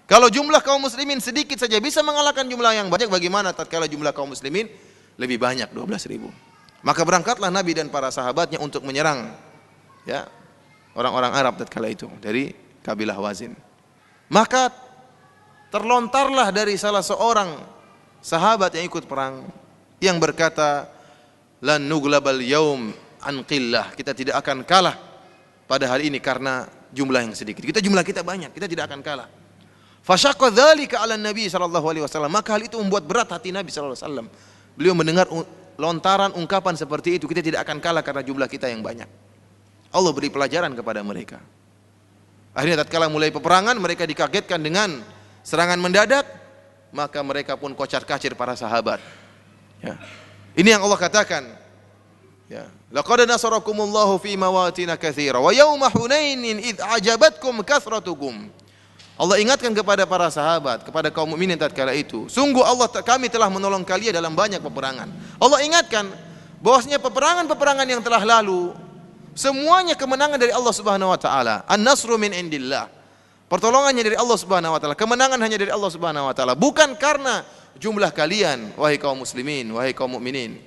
Kalau jumlah kaum muslimin sedikit saja bisa mengalahkan jumlah yang banyak, bagaimana tatkala jumlah kaum muslimin lebih banyak, 12.000? Maka berangkatlah Nabi dan para sahabatnya untuk menyerang orang-orang Arab tatkala itu dari kabilah Hawazin. Maka terlontarlah dari salah seorang sahabat yang ikut perang yang berkata, lan nuglabal yaum an qillah, kita tidak akan kalah pada hari ini karena jumlah yang sedikit. Jumlah kita banyak, kita tidak akan kalah. Fasyaqqa dzalika 'ala Nabi sallallahu alaihi wasallam, maka hal itu membuat berat hati Nabi sallallahu alaihi wasallam. Beliau mendengar lontaran ungkapan seperti itu, kita tidak akan kalah karena jumlah kita yang banyak. Allah beri pelajaran kepada mereka. Akhirnya tatkala mulai peperangan, mereka dikagetkan dengan serangan mendadak, maka mereka pun kocar-kacir para sahabat. Ini yang Allah katakan, laqad nasarakumullahu fi mawatin katsira wa yauma hunainin id ajabatkum kathratukum. Allah ingatkan kepada para sahabat, kepada kaum mukminin tatkala itu, sungguh kami telah menolong kalian dalam banyak peperangan. Allah ingatkan bahwasanya peperangan-peperangan yang telah lalu semuanya kemenangan dari Allah Subhanahu wa taala. An-nasru min indillah. Pertolongannya dari Allah Subhanahu wa taala, kemenangan hanya dari Allah Subhanahu wa taala, bukan karena jumlah kalian wahai kaum muslimin, wahai kaum mukminin.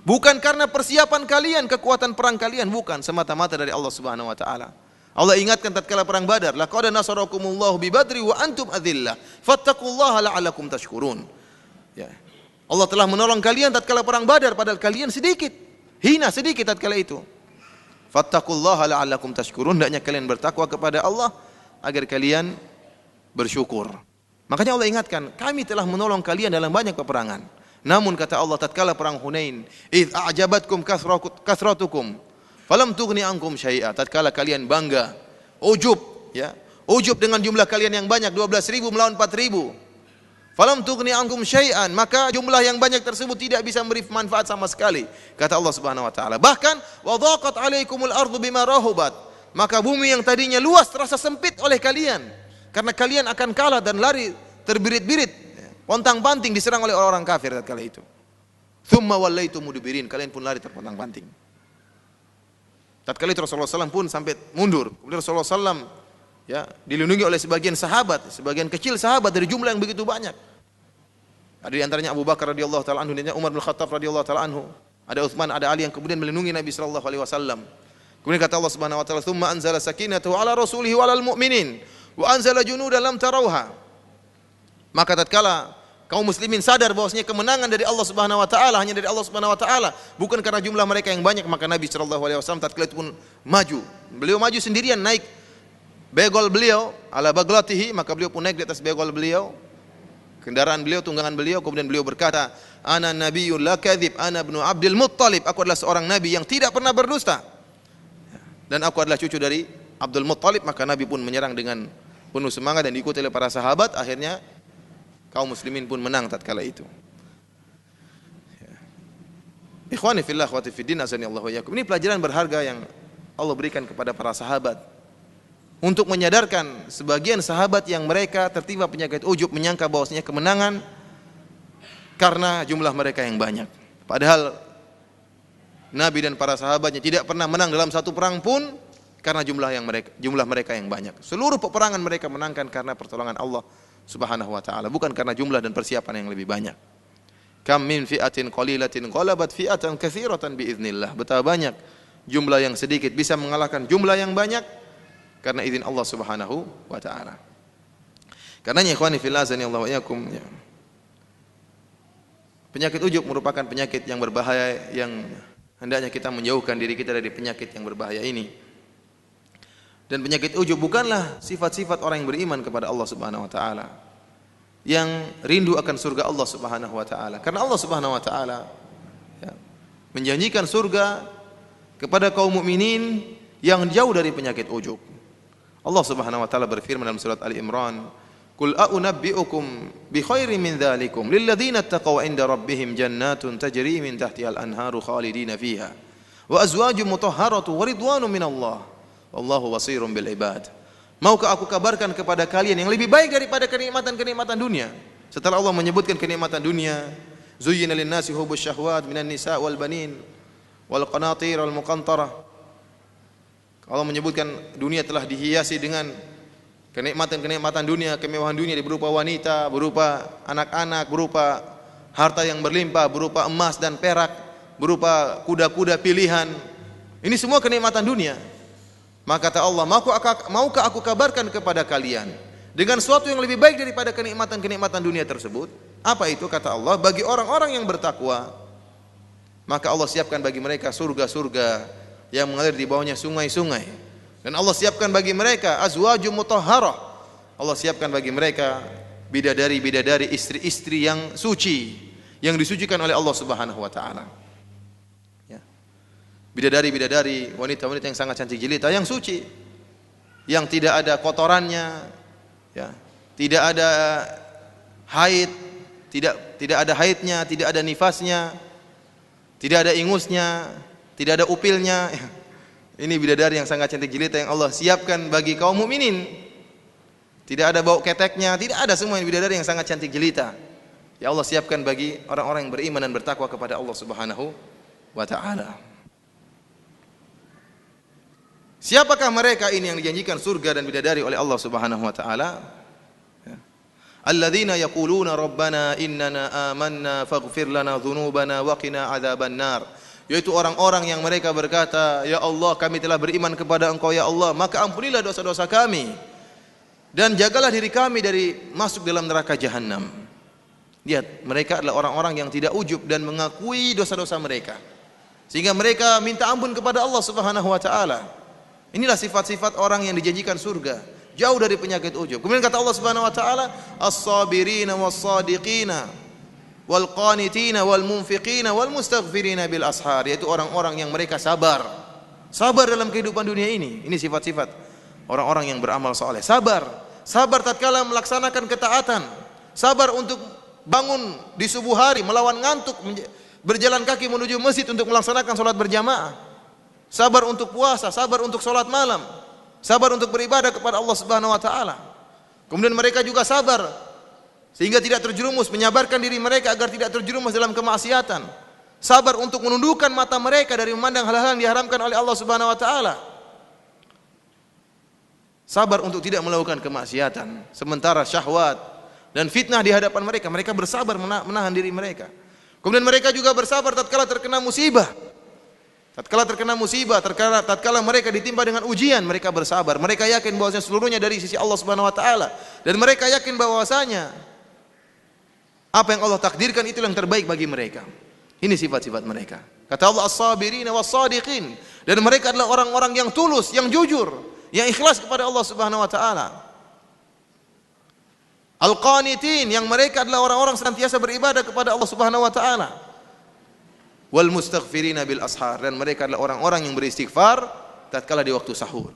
Bukan karena persiapan kalian, kekuatan perang kalian, bukan, semata-mata dari Allah Subhanahu wa taala. Allah ingatkan tatkala perang Badar, laqad nasarakumullahu bi Badri wa antum adillah, fattaqullaha la'allakum tashkurun. Allah telah menolong kalian tatkala perang Badar padahal kalian sedikit, hina sedikit tatkala itu. Fattaqullaha la'allakum tashkurun, hendaknya kalian bertakwa kepada Allah agar kalian bersyukur. Makanya Allah ingatkan, kami telah menolong kalian dalam banyak peperangan. Namun kata Allah tatkala perang Hunain, idz a'jabatkum kathratukum falam tughni ankum syai'a, tatkala kalian bangga, ujub dengan jumlah kalian yang banyak, 12.000 melawan 4.000. Falam tughni ankum syai'an, maka jumlah yang banyak tersebut tidak bisa memberi manfaat sama sekali, kata Allah Subhanahu wa taala. Bahkan wa dhaqat 'alaikumul ardu bima rahubat, maka bumi yang tadinya luas terasa sempit oleh kalian karena kalian akan kalah dan lari terbirit-birit, pontang-panting diserang oleh orang kafir tatkala itu. Tsumma wallaitum mudbirin, kalian pun lari terpontang-panting. Tatkala itu Rasulullah SAW pun sampai mundur. Kemudian Rasulullah SAW dilindungi oleh sebagian sahabat, sebagian kecil sahabat dari jumlah yang begitu banyak. Ada di antaranya Abu Bakar radhiyallahu taala anhu, dan Umar bin Khattab radhiyallahu taala anhu. Ada Utsman, ada Ali yang kemudian melindungi Nabi sallallahu alaihi wasallam. Kemudian kata Allah Subhanahu wa taala, "Tsumma anzala sakinatahu 'ala rasulihi wa 'alal mu'minin wa anzala junudan lam tarauha." Maka tatkala kaum muslimin sadar bahwasanya kemenangan dari Allah Subhanahu wa taala, hanya dari Allah Subhanahu wa taala, bukan karena jumlah mereka yang banyak, maka Nabi sallallahu alaihi wasallam tatkala itu pun maju. Beliau maju sendirian, naik begol beliau ala baglatihi, maka beliau pun naik di atas begol beliau, kendaraan beliau, tunggangan beliau. Kemudian beliau berkata, ana nabiyyun la kadzib, ana ibnu Abdul Muttalib, aku adalah seorang nabi yang tidak pernah berdusta, dan aku adalah cucu dari Abdul Muttalib. Maka Nabi pun menyerang dengan penuh semangat dan diikuti oleh para sahabat. Akhirnya kaum muslimin pun menang tatkala itu. Ikhwani fillah akhwati fiddin, azani Allah wa iyyakum. Ini pelajaran berharga yang Allah berikan kepada para sahabat. untuk menyadarkan sebagian sahabat yang mereka tertimpa penyakit ujub menyangka bahwasanya kemenangan karena jumlah mereka yang banyak. Padahal Nabi dan para sahabatnya tidak pernah menang dalam satu perang pun karena jumlah mereka yang banyak. Seluruh peperangan mereka menangkan karena pertolongan Allah Subhanahu wa taala, bukan karena jumlah dan persiapan yang lebih banyak. Kam min fi'atin qalilatin ghalabat fi'atan katsiratan biiznillah. Betapa banyak jumlah yang sedikit bisa mengalahkan jumlah yang banyak karena izin Allah Subhanahu wa taala. Karenanya ikhwani fillah azanillahu wa iyyakum, ya. Penyakit ujub merupakan penyakit yang berbahaya yang hendaknya kita menjauhkan diri kita dari penyakit yang berbahaya ini. Dan penyakit ujub bukanlah sifat-sifat orang yang beriman kepada Allah Subhanahu wa taala, yang rindu akan surga Allah Subhanahu wa taala. Karena Allah Subhanahu wa taala, ya, menjanjikan surga kepada kaum mukminin yang jauh dari penyakit ujub. Allah Subhanahu wa taala berfirman dalam surat Ali Imran, "Qul a'unabbi'ukum bi khairin min dzalikum lil ladzina taqaw 'inda rabbihim jannatun tajri min tahtihal anharu khalidina fiha wa azwajun mutahharatun wa ridwanun minallah wallahu basirun bil ibad." Maukah aku kabarkan kepada kalian yang lebih baik daripada kenikmatan-kenikmatan dunia? Setelah Allah menyebutkan kenikmatan dunia, zuyyina lin-nasi hubbus syahwat minan nisa wal banin wal qanatir wal muqantarah. Allah menyebutkan dunia telah dihiasi dengan kenikmatan-kenikmatan dunia, kemewahan dunia berupa wanita, berupa anak-anak, berupa harta yang berlimpah, berupa emas dan perak, berupa kuda-kuda pilihan. Ini semua kenikmatan dunia. Maka kata Allah, maukah aku kabarkan kepada kalian dengan sesuatu yang lebih baik daripada kenikmatan-kenikmatan dunia tersebut? Apa itu? Kata Allah, bagi orang-orang yang bertakwa, maka Allah siapkan bagi mereka surga-surga yang mengalir di bawahnya sungai-sungai. Dan Allah siapkan bagi mereka azwajum mutahharah. Allah siapkan bagi mereka bidadari-bidadari, istri-istri yang suci, yang disucikan oleh Allah Subhanahu wa taala. Ya. Bidadari-bidadari, wanita-wanita yang sangat cantik jelita, yang suci, yang tidak ada kotorannya, ya. Tidak ada haid, tidak ada haidnya, tidak ada nifasnya, tidak ada ingusnya, tidak ada upilnya. Ini bidadari yang sangat cantik jelita yang Allah siapkan bagi kaum mukminin. Tidak ada bau keteknya, tidak ada, semua bidadari yang sangat cantik jelita. Ya Allah siapkan bagi orang-orang yang beriman dan bertakwa kepada Allah Subhanahu wa taala. Siapakah mereka ini yang dijanjikan surga dan bidadari oleh Allah Subhanahu wa taala? Alladzina yaquluna rabbana innana amanna faghfir lana dzunubana wa qina adzabannar. Yaitu orang-orang yang mereka berkata, ya Allah, kami telah beriman kepada Engkau ya Allah, maka ampunilah dosa-dosa kami dan jagalah diri kami dari masuk dalam neraka jahanam. Lihat, mereka adalah orang-orang yang tidak ujub dan mengakui dosa-dosa mereka, sehingga mereka minta ampun kepada Allah Subhanahu wa taala. Inilah sifat-sifat orang yang dijanjikan surga, jauh dari penyakit ujub. Kemudian kata Allah Subhanahu wa taala, as-sabirina was-sadiqina wal qanitina wal munfiqina wal mustaghfirina bil ashar, yaitu orang-orang yang mereka sabar dalam kehidupan dunia ini. Ini sifat-sifat orang-orang yang beramal saleh. Sabar tatkala melaksanakan ketaatan, sabar untuk bangun di subuh hari melawan ngantuk, berjalan kaki menuju masjid untuk melaksanakan salat berjamaah, sabar untuk puasa, sabar untuk salat malam, sabar untuk beribadah kepada Allah Subhanahu wa taala. Kemudian mereka juga sabar sehingga tidak terjerumus, menyabarkan diri mereka agar tidak terjerumus dalam kemaksiatan. Sabar untuk menundukkan mata mereka dari memandang hal-hal yang diharamkan oleh Allah Subhanahu wa taala. Sabar untuk tidak melakukan kemaksiatan, sementara syahwat dan fitnah di hadapan mereka, mereka bersabar menahan diri mereka. Kemudian mereka juga bersabar tatkala terkena musibah. Tatkala mereka ditimpa dengan ujian, mereka bersabar. Mereka yakin bahwasanya seluruhnya dari sisi Allah Subhanahu wa taala, dan mereka yakin bahwasanya apa yang Allah takdirkan itu yang terbaik bagi mereka. Ini sifat-sifat mereka. Kata Allah, as-sabirina was-sadiqin, dan mereka adalah orang-orang yang tulus, yang jujur, yang ikhlas kepada Allah Subhanahu wa taala. Al-qanitin, yang mereka adalah orang-orang senantiasa beribadah kepada Allah Subhanahu wa taala. Wal mustaghfirina bil ashar, dan mereka adalah orang-orang yang beristighfar tatkala di waktu sahur.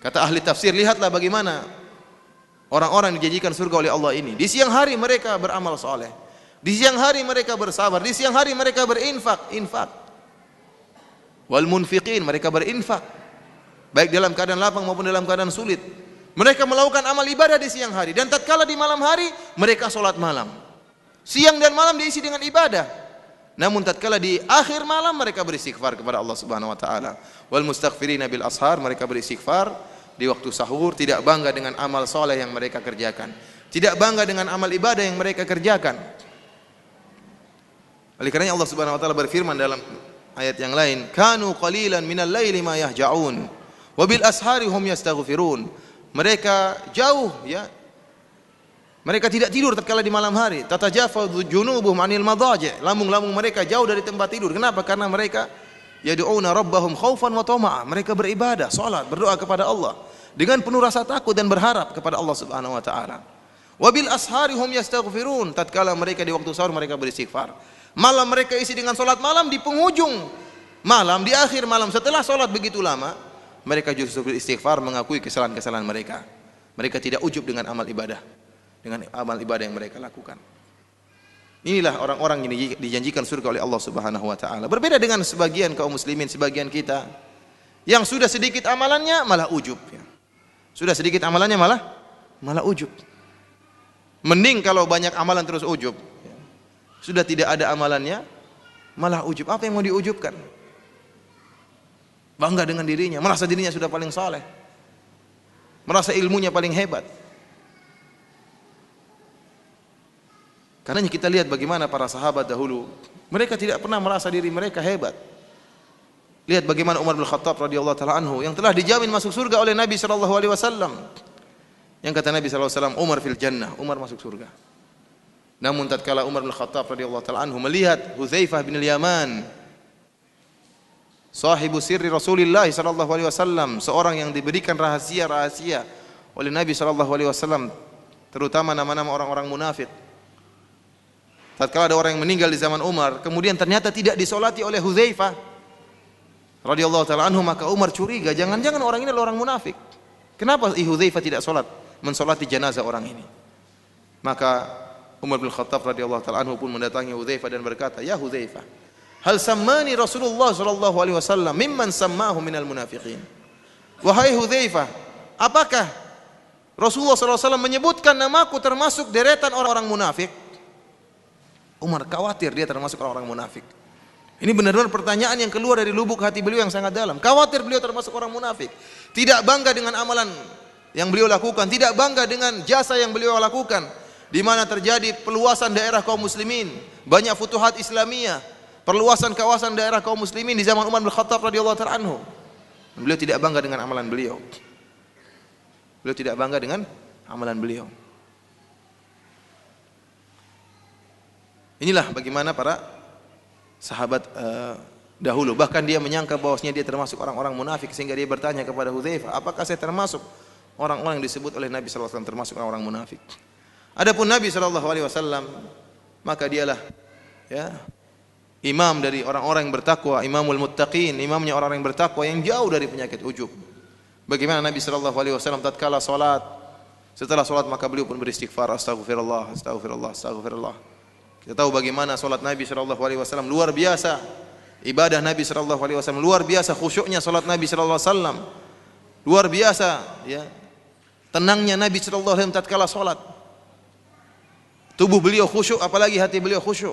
Kata ahli tafsir, lihatlah bagaimana orang-orang dijanjikan surga oleh Allah ini. Di siang hari mereka beramal soleh, di siang hari mereka bersabar, di siang hari mereka berinfak. Wal munfiqin, mereka berinfak. baik dalam keadaan lapang maupun dalam keadaan sulit. Mereka melakukan amal ibadah di siang hari, dan tatkala di malam hari mereka salat malam. Siang dan malam diisi dengan ibadah. Namun tatkala di akhir malam mereka beristighfar kepada Allah Subhanahu wa taala. Wal mustaghfirina bil ashar, mereka beristighfar di waktu sahur, tidak bangga dengan amal soleh yang mereka kerjakan, tidak bangga dengan amal ibadah yang mereka kerjakan. Oleh karenanya Allah Subhanahu wa taala berfirman dalam ayat yang lain, kanu qalilan minal laili ma yahja'un wa bil ashari hum yastaghfirun. Mereka jauh, ya, mereka tidak tidur tatkala di malam hari. Tatajafa junubuhum anil madaji', lambung-lambung mereka jauh dari tempat tidur. Kenapa? Karena mereka yad'una rabbahum khaufan wa tama'a. Mereka beribadah, salat, berdoa kepada Allah dengan penuh rasa takut dan berharap kepada Allah Subhanahu wa taala. Wa bil ashari hum yastaghfirun. Tatkala mereka di waktu sahur mereka beristighfar. Malam mereka isi dengan salat malam, di penghujung malam, di akhir malam setelah salat begitu lama, mereka justru beristighfar, mengakui kesalahan-kesalahan mereka. Mereka tidak ujub dengan amal ibadah, dengan amal ibadah yang mereka lakukan. Inilah orang-orang yang dijanjikan surga oleh Allah Subhanahu wa taala. Berbeda dengan sebagian kaum muslimin, sebagian kita yang sudah sedikit amalannya malah ujub, ya. Sudah sedikit amalannya malah ujub. Mending kalau banyak amalan terus ujub, ya. Sudah tidak ada amalannya malah ujub. Apa yang mau diujubkan? Bangga dengan dirinya, merasa dirinya sudah paling saleh, merasa ilmunya paling hebat. Karena kita lihat bagaimana para sahabat dahulu, mereka tidak pernah merasa diri mereka hebat. Lihat bagaimana Umar bin Khattab radhiyallahu taala anhu yang telah dijamin masuk surga oleh Nabi sallallahu alaihi wasallam. Yang kata Nabi sallallahu alaihi wasallam, Umar fil jannah, Umar masuk surga. Namun tatkala Umar bin Khattab radhiyallahu taala anhu melihat Hudzaifah bin al-Yaman, sahibu sirri Rasulullah sallallahu alaihi wasallam, seorang yang diberikan rahasia-rahasia oleh Nabi sallallahu alaihi wasallam, terutama nama-nama orang-orang munafik. Tatkala ada orang yang meninggal di zaman Umar, kemudian ternyata tidak disolati oleh Hudzaifah radhiyallahu taala anhu, maka Umar curiga, jangan-jangan orang ini adalah orang munafik. Kenapa Hudzaifah tidak mensolati jenazah orang ini? Maka Umar bin Khattab radhiyallahu taala anhu pun mendatangi Hudzaifah dan berkata, "Ya Hudzaifah, hal sammani Rasulullah sallallahu alaihi wasallam mimman sammahu minal munafiqin." Wahai Hudzaifah, apakah Rasulullah sallallahu alaihi wasallam menyebutkan namaku termasuk deretan orang-orang munafik? Umar khawatir dia termasuk orang-orang munafik. Ini benar-benar pertanyaan yang keluar dari lubuk hati beliau yang sangat dalam. Khawatir beliau termasuk orang munafik. Tidak bangga dengan amalan yang beliau lakukan, tidak bangga dengan jasa yang beliau lakukan, di mana terjadi peluasan daerah kaum muslimin, banyak futuhat Islamiyah, perluasan kawasan daerah kaum muslimin di zaman Umar bin Khattab radhiyallahu ta'ala anhu. Beliau tidak bangga dengan amalan beliau. Beliau tidak bangga dengan amalan beliau. Inilah bagaimana para sahabat dahulu. Bahkan dia menyangka bahwasanya dia termasuk orang-orang munafik, sehingga dia bertanya kepada Hudzaifah, apakah saya termasuk orang-orang yang disebut oleh Nabi sallallahu alaihi wasallam termasuk orang-orang munafik? Adapun Nabi sallallahu alaihi wasallam, maka dialah, ya, imam dari orang-orang yang bertakwa, imamul muttaqin, imamnya orang-orang yang bertakwa yang jauh dari penyakit ujub. Bagaimana Nabi sallallahu alaihi wasallam tatkala salat, setelah salat maka beliau pun beristighfar, astagfirullah, astagfirullah, astagfirullah. Kita tahu bagaimana salat Nabi sallallahu alaihi wasallam luar biasa, ibadah Nabi sallallahu alaihi wasallam luar biasa, khusyuknya salat Nabi sallallahu alaihi wasallam luar biasa, ya. Tenangnya Nabi sallallahu alaihi wasallam tatkala salat. Tubuh beliau khusyuk, apalagi hati beliau khusyuk.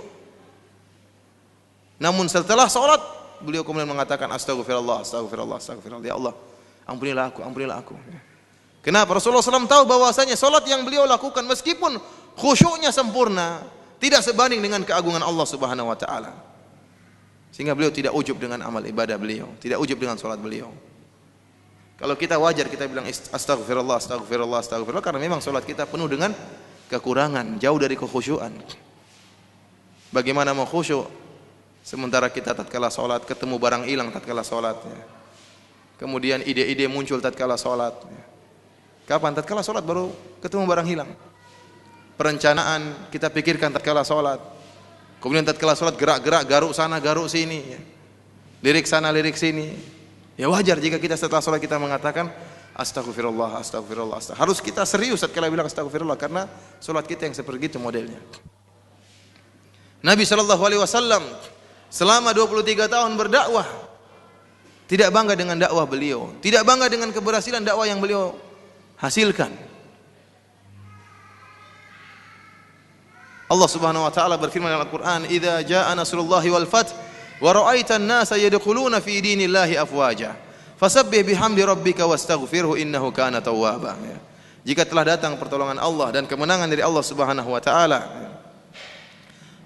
Namun setelah salat beliau kemudian mengatakan astagfirullah, astagfirullah, astagfirullah, ya Allah, ampunilah aku, ampunilah aku. Kenapa? Rasulullah SAW tahu bahwasanya salat yang beliau lakukan meskipun khusyuknya sempurna, tidak sebanding dengan keagungan Allah Subhanahu wa taala. Sehingga beliau tidak ujub dengan amal ibadah beliau, tidak ujub dengan salat beliau. Kalau kita wajar kita bilang astagfirullah, astagfirullah, astagfirullah, karena memang salat kita penuh dengan kekurangan, jauh dari kekhusyuan. Bagaimana mau khusyuk sementara kita tatkala salat ketemu barang hilang tatkala salat, ya. Kemudian ide-ide muncul tatkala salat, ya. Kapan? Tatkala salat baru ketemu barang hilang. Perencanaan kita pikirkan tatkala salat. Kemudian tatkala salat gerak-gerak, garuk sana, garuk sini, ya. Lirik sana, lirik sini. Ya wajar jika kita setelah salat kita mengatakan astagfirullah, astagfirullah, astagfirullah. Harus kita serius tatkala bilang astagfirullah, karena salat kita yang seperti itu modelnya. Nabi sallallahu alaihi wasallam selama 23 tahun berdakwah tidak bangga dengan dakwah beliau, tidak bangga dengan keberhasilan dakwah yang beliau hasilkan. Allah Subhanahu wa taala berfirman dalam Al-Qur'an, "Idza jaa nasrullahi wal fath wa ra'aitan nasa yadkhuluna fi dinillahi afwaja fasabbih bihamdi rabbika wastaghfirhu innahu kana tawwaba." Jika telah datang pertolongan Allah dan kemenangan dari Allah Subhanahu wa taala,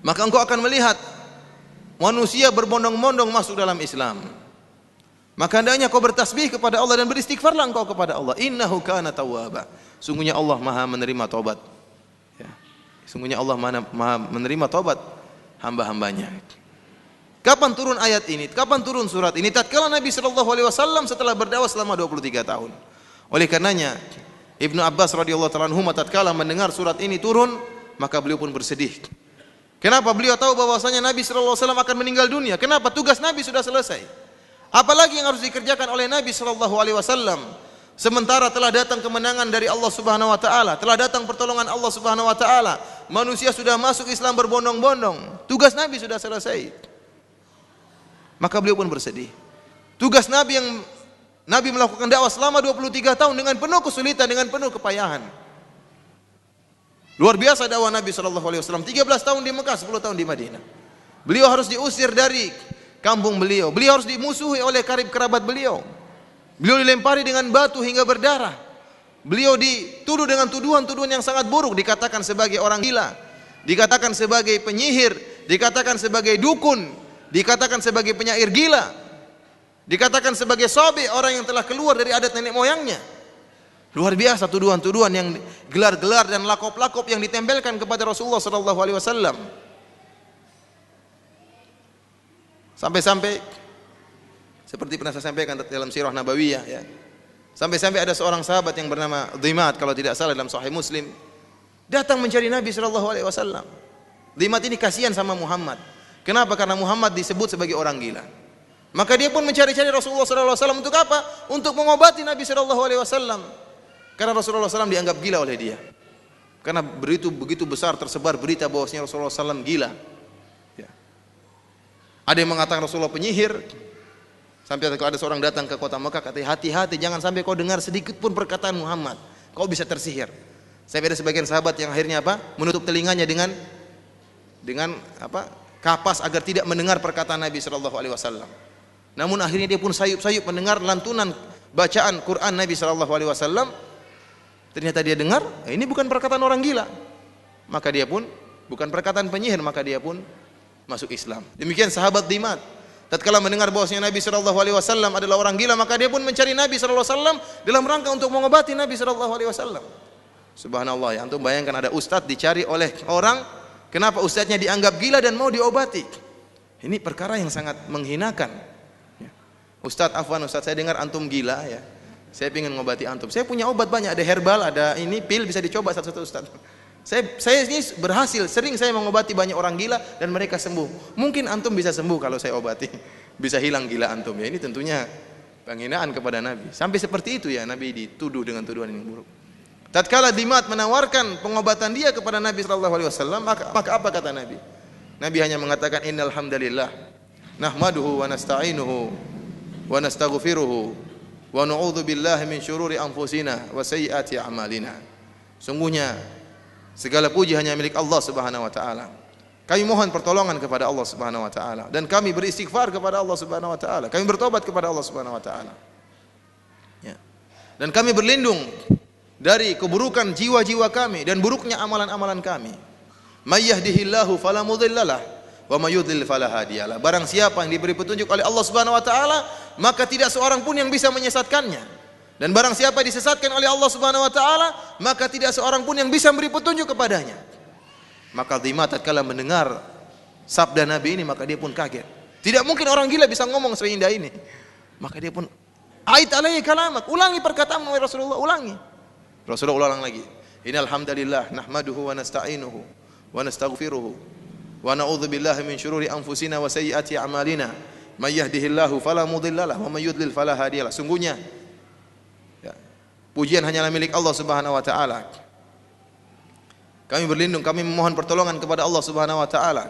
maka engkau akan melihat manusia berbondong-bondong masuk dalam Islam. Maka hendaknya kau bertasbih kepada Allah dan beristighfarlah engkau kepada Allah. Innahu kana tawwaba. Sungguhnya Allah Maha menerima taubat. Sungguhnya Allah Maha menerima taubat hamba-hambanya. Kapan turun ayat ini? Kapan turun surat ini? Tatkala Nabi sallallahu alaihi wasallam setelah berdakwah selama 23 tahun. Oleh karenanya Ibnu Abbas radhiyallahu ta'ala anhu tatkala mendengar surat ini turun, maka beliau pun bersedih. Kenapa? Beliau tahu bahwasanya Nabi sallallahu alaihi wasallam akan meninggal dunia. Kenapa? Tugas Nabi sudah selesai. Apalagi yang harus dikerjakan oleh Nabi sallallahu alaihi wasallam? Sementara telah datang kemenangan dari Allah Subhanahu wa taala, telah datang pertolongan Allah Subhanahu wa taala. Manusia sudah masuk Islam berbondong-bondong. Tugas Nabi sudah selesai. Maka beliau pun bersedih. Tugas Nabi yang Nabi melakukan dakwah selama 23 tahun dengan penuh kesulitan, dengan penuh kepayahan. Luar biasa dakwah Nabi sallallahu alaihi wasallam. 13 tahun di Mekah, 10 tahun di Madinah. Beliau harus diusir dari kampung beliau. Beliau harus dimusuhi oleh karib kerabat beliau. Beliau dilempari dengan batu hingga berdarah. Beliau dituduh dengan tuduhan-tuduhan yang sangat buruk, dikatakan sebagai orang gila, dikatakan sebagai penyihir, dikatakan sebagai dukun, dikatakan sebagai penyair gila, dikatakan sebagai sobe, orang yang telah keluar dari adat nenek moyangnya. Luar biasa tuduhan-tuduhan yang gelar-gelar dan lakop-lakop yang ditempelkan kepada Rasulullah sallallahu alaihi wasallam. Sampai-sampai seperti pernah saya sampaikan dalam sirah nabawiyah, ya. Sampai-sampai ada seorang sahabat yang bernama Dhimat, kalau tidak salah dalam Sahih Muslim, datang mencari Nabi sallallahu alaihi wasallam. Dhimat ini kasihan sama Muhammad. Kenapa? Karena Muhammad disebut sebagai orang gila. Maka dia pun mencari-cari Rasulullah sallallahu alaihi wasallam untuk apa? Untuk mengobati Nabi sallallahu alaihi wasallam. Karena Rasulullah SAW dianggap gila oleh dia. Karena begitu besar tersebar berita bahwasanya Rasulullah SAW gila. Ya. Ada yang mengatakan Rasulullah penyihir. Sampai ada seorang datang ke kota Mekah, katanya, hati-hati jangan sampai kau dengar sedikit pun perkataan Muhammad, kau bisa tersihir. Saya ada sebagian sahabat yang akhirnya apa? Menutup telinganya dengan apa? Kapas agar tidak mendengar perkataan Nabi sallallahu alaihi wasallam. Namun akhirnya dia pun sayup-sayup mendengar lantunan bacaan Quran Nabi sallallahu alaihi wasallam. Ternyata dia dengar, ini bukan perkataan orang gila. Maka dia pun bukan perkataan penyihir, maka dia pun masuk Islam. Demikian sahabat Dhimat. Tatkala mendengar bahwasanya Nabi sallallahu alaihi wasallam adalah orang gila, maka dia pun mencari Nabi sallallahu alaihi wasallam dalam rangka untuk mengobati Nabi sallallahu alaihi wasallam. Subhanallah, ya, antum bayangkan ada ustaz dicari oleh orang, kenapa ustaznya dianggap gila dan mau diobati? Ini perkara yang sangat menghinakan. Ya. Ustaz, afwan Ustaz, saya dengar antum gila, ya. Saya ingin mengobati antum. Saya punya obat banyak, ada herbal, ada ini pil, bisa dicoba satu-satu Ustaz. Saya ini berhasil, sering saya mengobati banyak orang gila dan mereka sembuh. Mungkin antum bisa sembuh kalau saya obati, bisa hilang gila antum, ya. Ini tentunya penghinaan kepada Nabi. Sampai seperti itu, ya, Nabi dituduh dengan tuduhan yang buruk. Tatkala Dhimat menawarkan pengobatan dia kepada Nabi sallallahu alaihi wasallam, maka apa kata Nabi? Nabi hanya mengatakan innal hamdalillah nahmaduhu wa nasta'inuhu wa nastaghfiruhu wa na'udzu billahi min syururi anfusina wa sayyiati a'malina. Sungguhnya segala puji hanya milik Allah Subhanahu wa taala. Kami mohon pertolongan kepada Allah Subhanahu wa taala dan kami beristighfar kepada Allah Subhanahu wa taala. Kami bertobat kepada Allah Subhanahu wa taala. Ya. Dan kami berlindung dari keburukan jiwa-jiwa kami dan buruknya amalan-amalan kami. May yahdihillahu fala mudhillalah wa may yudlil fala hadiyalah. Barang siapa yang diberi petunjuk oleh Allah Subhanahu wa taala, maka tidak seorang pun yang bisa menyesatkannya. Dan barang siapa disesatkan oleh Allah Subhanahu wa taala, maka tidak seorang pun yang bisa memberi petunjuk kepadanya. Maka Dhimat tatkala mendengar sabda Nabi ini, maka dia pun kaget. Tidak mungkin orang gila bisa ngomong seindah ini. Maka dia pun ait alaihi kalamak, ulangi perkataan Rasulullah, ulangi. Rasulullah ulang lagi. Innal hamdalillah nahmaduhu wa nasta'inuhu wa nastaghfiruhu wa na'udzu billahi min syururi anfusina wa sayyiati a'malina. May yahdihillahu fala mudhillalah wa may yudlil fala hadiyalah. Sungguhnya ya, pujian hanyalah milik Allah Subhanahu wa taala. Kami berlindung, kami memohon pertolongan kepada Allah Subhanahu wa taala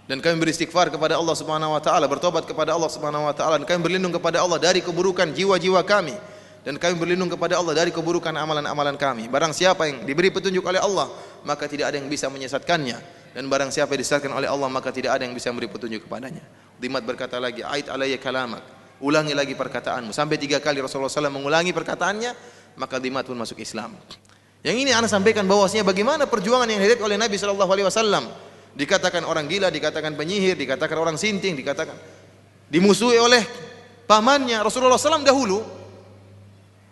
Dan kami beristighfar kepada Allah Subhanahu wa taala, bertobat kepada Allah Subhanahu wa taala, dan kami berlindung kepada Allah dari keburukan jiwa-jiwa kami, dan kami berlindung kepada Allah dari keburukan amalan-amalan kami. Barang siapa yang diberi petunjuk oleh Allah, maka tidak ada yang bisa menyesatkannya, dan barang siapa yang disesatkan oleh Allah, maka tidak ada yang bisa memberi petunjuk kepadanya. Dimat berkata lagi, "Ait alayya kalamak." Ulangi lagi perkataanmu. Sampai 3 kali Rasulullah SAW mengulangi perkataannya, maka Dimat pun masuk Islam. Yang ini ana sampaikan bahwasanya bagaimana perjuangan yang dihadapi oleh Nabi sallallahu alaihi wasallam. Dikatakan orang gila, dikatakan penyihir, dikatakan orang sinting, dikatakan dimusuhi oleh pamannya. Rasulullah SAW dahulu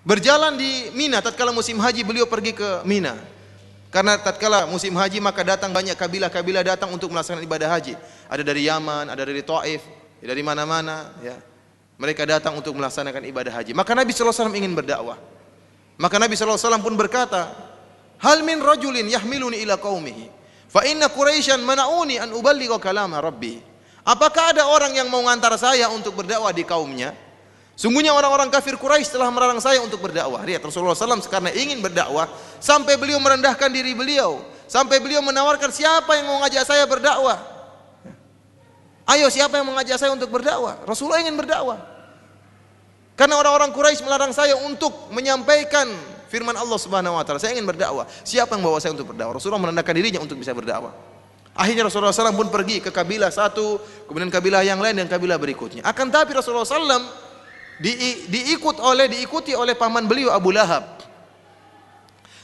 berjalan di Mina tatkala musim haji, beliau pergi ke Mina. Karena tatkala musim haji maka datang banyak kabilah-kabilah datang untuk melaksanakan ibadah haji. Ada dari Yaman, ada dari Taif, dari mana-mana ya. Mereka datang untuk melaksanakan ibadah haji. Maka Nabi sallallahu alaihi wasallam ingin berdakwah. Maka Nabi sallallahu alaihi wasallam pun berkata, "Hal min rajulin yahmiluni ila qaumihi, fa inna Quraisyan mana'uni an uballigha kalama Rabbi." Apakah ada orang yang mau mengantar saya untuk berdakwah di kaumnya? Sungguhnya orang-orang kafir Quraisy telah melarang saya untuk berdakwah. Lihat Rasulullah SAW karena ingin berdakwah sampai beliau merendahkan diri beliau, sampai beliau menawarkan siapa yang mau ngajak saya berdakwah. Ayo siapa yang mengajak saya untuk berdakwah? Rasulullah ingin berdakwah. Karena orang-orang Quraisy melarang saya untuk menyampaikan firman Allah Subhanahu wa taala. Saya ingin berdakwah. Siapa yang bawa saya untuk berdakwah? Rasulullah merendahkan dirinya untuk bisa berdakwah. Akhirnya Rasulullah SAW pun pergi ke kabilah satu, kemudian kabilah yang lain dan kabilah berikutnya. Akan tapi Rasulullah SAW diikuti oleh paman beliau Abu Lahab.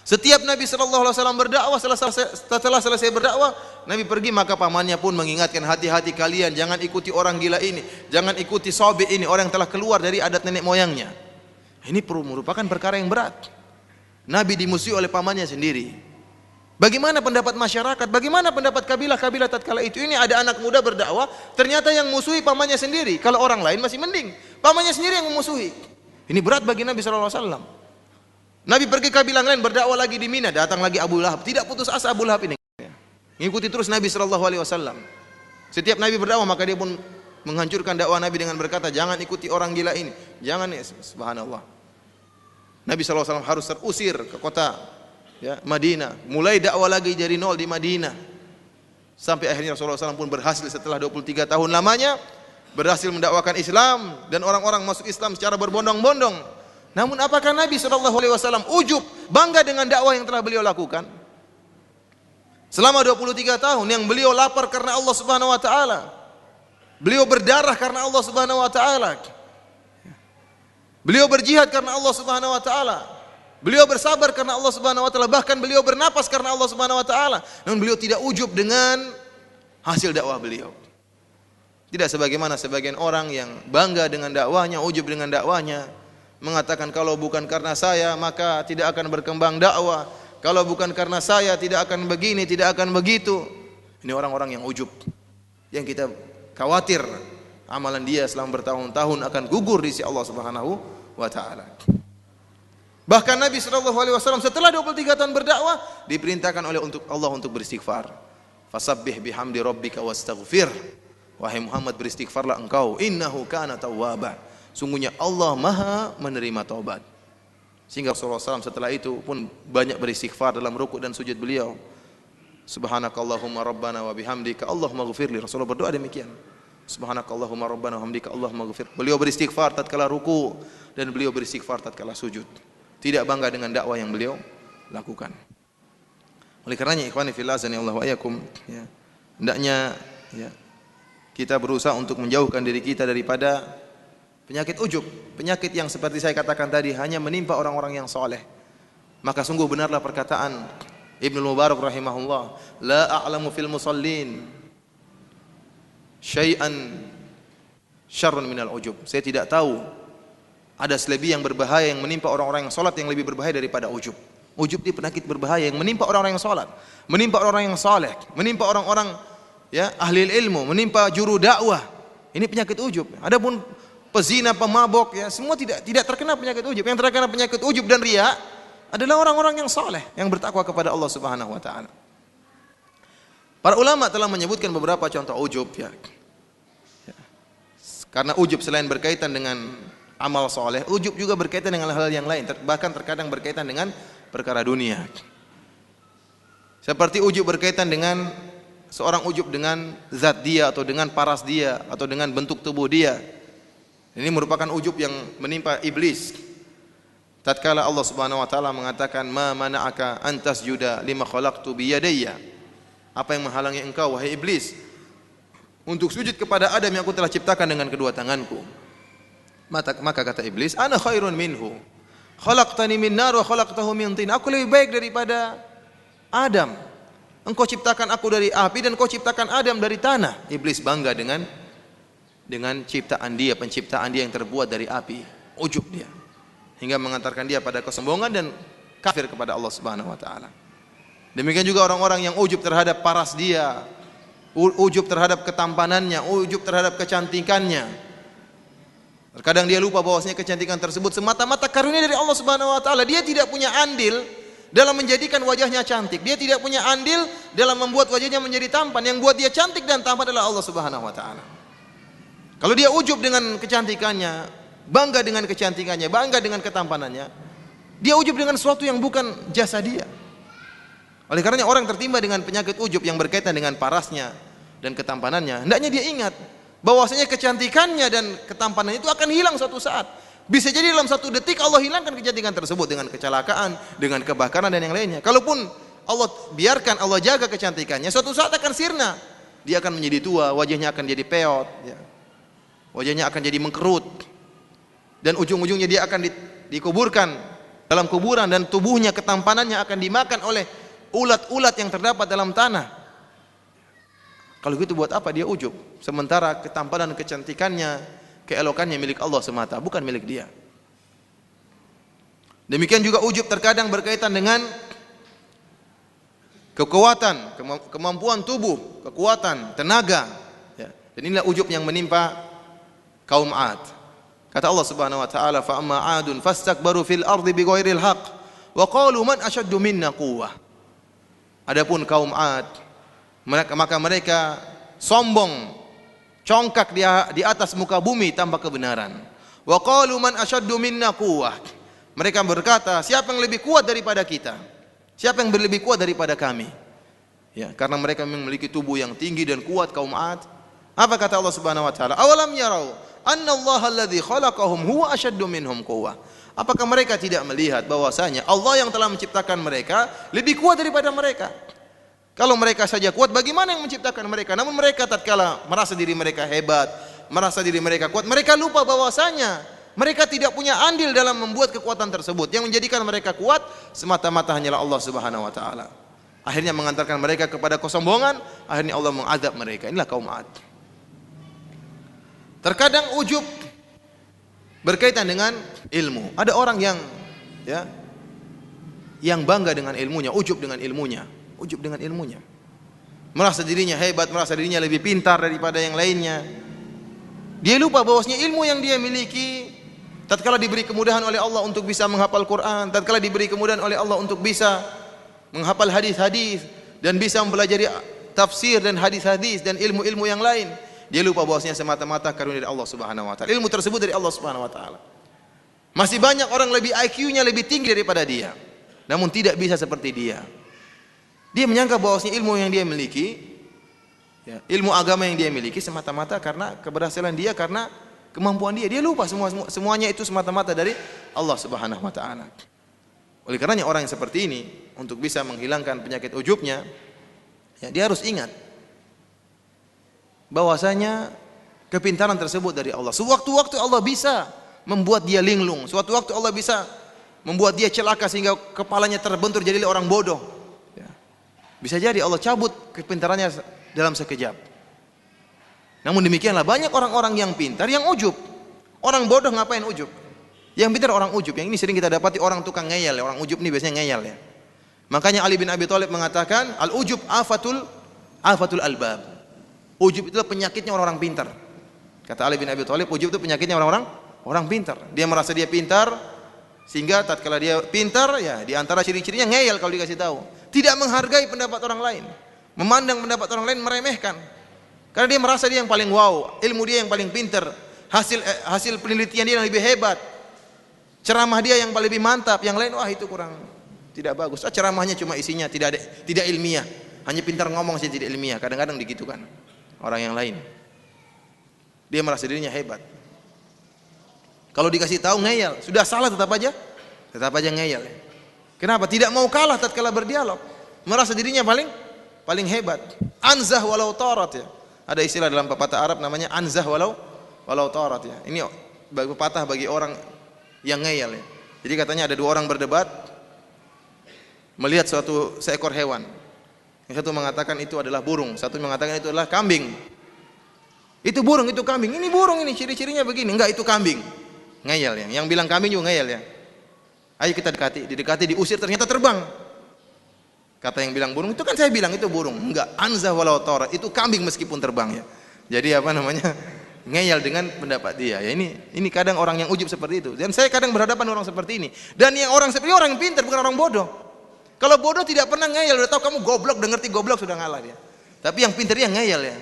Setiap Nabi SAW berdakwah, setelah selesai berdakwah, Nabi pergi, maka pamannya pun mengingatkan, hati-hati kalian, jangan ikuti orang gila ini, jangan ikuti sobi ini, orang yang telah keluar dari adat nenek moyangnya. Ini merupakan perkara yang berat. Nabi dimusuhi oleh pamannya sendiri. Bagaimana pendapat masyarakat? Bagaimana pendapat kabilah-kabilah tatkala itu? Ini ada anak muda berdakwah, ternyata yang musuhi pamannya sendiri. Kalau orang lain masih mending, pamannya sendiri yang memusuhi. Ini berat bagi Nabi SAW. Nabi pergi ke kabilah lain berdakwah lagi di Mina, datang lagi Abu Lahab. Tidak putus asa Abu Lahab ini. Mengikuti terus Nabi SAW. Setiap Nabi berdakwah maka dia pun menghancurkan dakwah Nabi dengan berkata, jangan ikuti orang gila ini. Jangan, subhanallah. Nabi SAW harus terusir ke kota ya, Madinah. Mulai dakwah lagi dari nol di Madinah. Sampai akhirnya Rasulullah SAW pun berhasil setelah 23 tahun lamanya berhasil mendakwakan Islam dan orang-orang masuk Islam secara berbondong-bondong. Namun apakah Nabi SAW ujub, bangga dengan dakwah yang telah beliau lakukan? Selama 23 tahun yang beliau lapar karena Allah Subhanahu wa taala. Beliau berdarah karena Allah Subhanahu wa taala. Beliau berjihad karena Allah Subhanahu wa taala. Beliau bersabar karena Allah Subhanahu wa taala, bahkan beliau bernapas karena Allah Subhanahu wa taala. Namun beliau tidak ujub dengan hasil dakwah beliau. Tidak sebagaimana sebagian orang yang bangga dengan dakwahnya, ujub dengan dakwahnya, mengatakan kalau bukan karena saya maka tidak akan berkembang dakwah, kalau bukan karena saya tidak akan begini, tidak akan begitu. Ini orang-orang yang ujub, yang kita khawatir amalan dia selama bertahun-tahun akan gugur di sisi Allah Subhanahu wa taala. Bahkan Nabi SAW setelah 23 tahun berdakwah diperintahkan oleh Allah untuk beristighfar. Fasabbih bihamdi rabbika wastaghfir. Wahai Muhammad, beristighfarlah engkau, innahu kana tawwaba. Sungguhnya Allah Maha menerima taubat. Sehingga Rasulullah SAW setelah itu pun banyak beristighfar dalam rukuk dan sujud beliau. Subhanakallahumma rabbana wa bihamdika Allahumma ghfirli. Rasulullah berdoa demikian. Subhanakallahumma rabbana wa bihamdika Allahumma ghfir. Beliau beristighfar tatkala rukuk dan beliau beristighfar tatkala sujud. Tidak bangga dengan dakwah yang beliau lakukan. Oleh karenanya ikhwani fillah azanillahu wa iyyakum, ya, hendaknya ya, kita berusaha untuk menjauhkan diri kita daripada penyakit ujub, penyakit yang seperti saya katakan tadi hanya menimpa orang-orang yang soleh. Maka sungguh benarlah perkataan Ibnu Mubarak rahimahullah, la a'lamu fil musallin syai'an syarrun minal ujub. Saya tidak tahu ada selebih yang berbahaya yang menimpa orang-orang yang salat yang lebih berbahaya daripada ujub. Ujub itu penyakit berbahaya yang menimpa orang-orang yang salat, menimpa orang-orang yang saleh, menimpa orang-orang ya ahli ilmu, menimpa juru dakwah. Ini penyakit ujub. Adapun pezina, pemabok, ya semua tidak terkena penyakit ujub. Yang terkena penyakit ujub dan riya adalah orang-orang yang saleh, yang bertakwa kepada Allah Subhanahu wa taala. Para ulama telah menyebutkan beberapa contoh ujub ya. Karena ujub selain berkaitan dengan amal saleh, ujub juga berkaitan dengan hal-hal yang lain, bahkan terkadang berkaitan dengan perkara dunia. Seperti ujub berkaitan dengan seorang ujub dengan zat dia atau dengan paras dia atau dengan bentuk tubuh dia. Ini merupakan ujub yang menimpa iblis. Tatkala Allah Subhanahu wa taala mengatakan, "Ma mana'aka an tasjuda lima khalaqtu bi yadayya?" Apa yang menghalangi engkau wahai iblis untuk sujud kepada Adam yang aku telah ciptakan dengan kedua tanganku? Maka kata iblis, "Ana khairun minhu. Khalaqtani min nar wa khalaqtahu min tin." Aku lebih baik daripada Adam. Engkau ciptakan aku dari api dan kau ciptakan Adam dari tanah. Iblis bangga dengan ciptaan dia, penciptaan dia yang terbuat dari api. Ujub dia. Hingga mengantarkan dia pada kesombongan dan kafir kepada Allah Subhanahu wa taala. Demikian juga orang-orang yang ujub terhadap paras dia, ujub terhadap ketampanannya, ujub terhadap kecantikannya. Terkadang dia lupa bahwasanya kecantikan tersebut semata-mata karunia dari Allah Subhanahu wa taala. Dia tidak punya andil dalam menjadikan wajahnya cantik. Dia tidak punya andil dalam membuat wajahnya menjadi tampan. Yang buat dia cantik dan tampan adalah Allah Subhanahu wa taala. Kalau dia ujub dengan kecantikannya, bangga dengan kecantikannya, bangga dengan ketampanannya, dia ujub dengan sesuatu yang bukan jasa dia. Oleh karenanya orang tertimpa dengan penyakit ujub yang berkaitan dengan parasnya dan ketampanannya, hendaknya dia ingat bahwasanya kecantikannya dan ketampanannya itu akan hilang suatu saat. Bisa jadi dalam satu detik Allah hilangkan kecantikan tersebut dengan kecelakaan, dengan kebakaran dan yang lainnya. Kalaupun Allah biarkan, Allah jaga kecantikannya, suatu saat akan sirna. Dia akan menjadi tua, wajahnya akan jadi peot, ya. Wajahnya akan jadi mengkerut, dan ujung-ujungnya dia akan dikuburkan dalam kuburan, dan tubuhnya, ketampanannya akan dimakan oleh ulat-ulat yang terdapat dalam tanah. Kalau gitu buat apa dia ujub? Sementara ketampanan, kecantikannya, keelokannya milik Allah semata, bukan milik dia. Demikian juga ujub terkadang berkaitan dengan kekuatan, kemampuan tubuh, kekuatan, tenaga, ya. Dan inilah ujub yang menimpa kaum 'Ad. Kata Allah Subhanahu wa taala, "Fa amma 'adun fastakbaru fil ardi bighairil haqq wa qalu man ashaddu minna quwwah." Adapun kaum 'Ad, maka mereka sombong, congkak di atas muka bumi tanpa kebenaran. Wa qalu man ashaddu minna quwwah. Mereka berkata, siapa yang lebih kuat daripada kita? Siapa yang lebih kuat daripada kami? Ya, karena mereka memiliki tubuh yang tinggi dan kuat kaum 'Ad. Apa kata Allah Subhanahu wa taala? Awalam yarau anna Allah alladhi khalaqahum huwa ashaddu minhum quwwah. Apakah mereka tidak melihat bahwasanya Allah yang telah menciptakan mereka lebih kuat daripada mereka? Kalau mereka saja kuat, bagaimana yang menciptakan mereka? Namun mereka tatkala merasa diri mereka hebat, merasa diri mereka kuat, mereka lupa bahwasanya mereka tidak punya andil dalam membuat kekuatan tersebut. Yang menjadikan mereka kuat semata-mata hanyalah Allah Subhanahu wa taala. Akhirnya mengantarkan mereka kepada kesombongan, akhirnya Allah mengadab mereka. Inilah kaum 'Ad. Terkadang ujub berkaitan dengan ilmu. Ada orang yang bangga dengan ilmunya, ujub dengan ilmunya, ujub dengan ilmunya. Merasa dirinya hebat, merasa dirinya lebih pintar daripada yang lainnya. Dia lupa bahwasanya ilmu yang dia miliki, tatkala diberi kemudahan oleh Allah untuk bisa menghafal Quran, tatkala diberi kemudahan oleh Allah untuk bisa menghafal hadis-hadis dan bisa mempelajari tafsir dan hadis-hadis dan ilmu-ilmu yang lain, dia lupa bahwasanya semata-mata karunia dari Allah Subhanahu wa taala. Ilmu tersebut dari Allah Subhanahu wa taala. Masih banyak orang lebih IQ-nya lebih tinggi daripada dia, namun tidak bisa seperti dia. Dia menyangka bahwasanya ilmu yang dia miliki, ya, ilmu agama yang dia miliki semata-mata karena keberhasilan dia, karena kemampuan dia. Dia lupa semuanya itu semata-mata dari Allah Subhanahu wa taala. Oleh karenanya orang yang seperti ini untuk bisa menghilangkan penyakit ujubnya, ya, dia harus ingat bahwasanya kepintaran tersebut dari Allah. Sewaktu-waktu Allah bisa membuat dia linglung, suatu waktu Allah bisa membuat dia celaka sehingga kepalanya terbentur jadi orang bodoh. Ya. Bisa jadi Allah cabut kepintarannya dalam sekejap. Namun demikianlah banyak orang-orang yang pintar yang ujub. Orang bodoh ngapain ujub? Yang pintar orang ujub. Yang ini sering kita dapati orang tukang ngeyel. Orang ujub ini biasanya ngeyel, ya. Makanya Ali bin Abi Thalib mengatakan, al-ujub afatul albab. Ujub itu penyakitnya orang-orang pintar. Kata Ali bin Abi Thalib, ujub itu penyakitnya orang pintar. Dia merasa dia pintar, sehingga tatkala dia pintar, ya, di antara ciri-cirinya ngeyel kalau dikasih tahu. Tidak menghargai pendapat orang lain, memandang pendapat orang lain meremehkan. Karena dia merasa dia yang paling wow, ilmu dia yang paling pintar, hasil penelitian dia yang lebih hebat, ceramah dia yang lebih mantap, yang lain wah itu kurang, tidak bagus. Ceramahnya cuma isinya tidak ilmiah. hanya pintar ngomong saja tidak ilmiah. Kadang-kadang begitu kan orang yang lain. Dia merasa dirinya hebat. Kalau dikasih tahu ngeyel, sudah salah tetap aja ngeyel. Kenapa? Tidak mau kalah tatkala berdialog. Merasa dirinya paling hebat. Anzah walau tarat ya. Ada istilah dalam pepatah Arab namanya anzah walau tarat ya. Ini pepatah bagi orang yang ngeyel ya. Jadi katanya ada dua orang berdebat melihat seekor hewan. Yang satu mengatakan itu adalah burung, satu mengatakan itu adalah kambing. Itu burung, itu kambing. Ini burung ini ciri-cirinya begini. Enggak, itu kambing. Ngeyel ya. Yang bilang kambing juga ngeyel ya. Ayo kita didekati, diusir ternyata terbang. Kata yang bilang burung, itu kan saya bilang itu burung. Enggak, anzah walau tarat, itu kambing meskipun terbang ya. Jadi apa namanya? Ngeyel dengan pendapat dia. Ya ini kadang orang yang ujub seperti itu. Dan saya kadang berhadapan dengan orang seperti ini. Dan yang orang seperti ini orang yang pintar, bukan orang bodoh. Kalau bodoh tidak pernah ngeyel, udah tahu kamu goblok, udah ngerti goblok sudah ngalah dia. Tapi yang pintar dia ngeyel ya.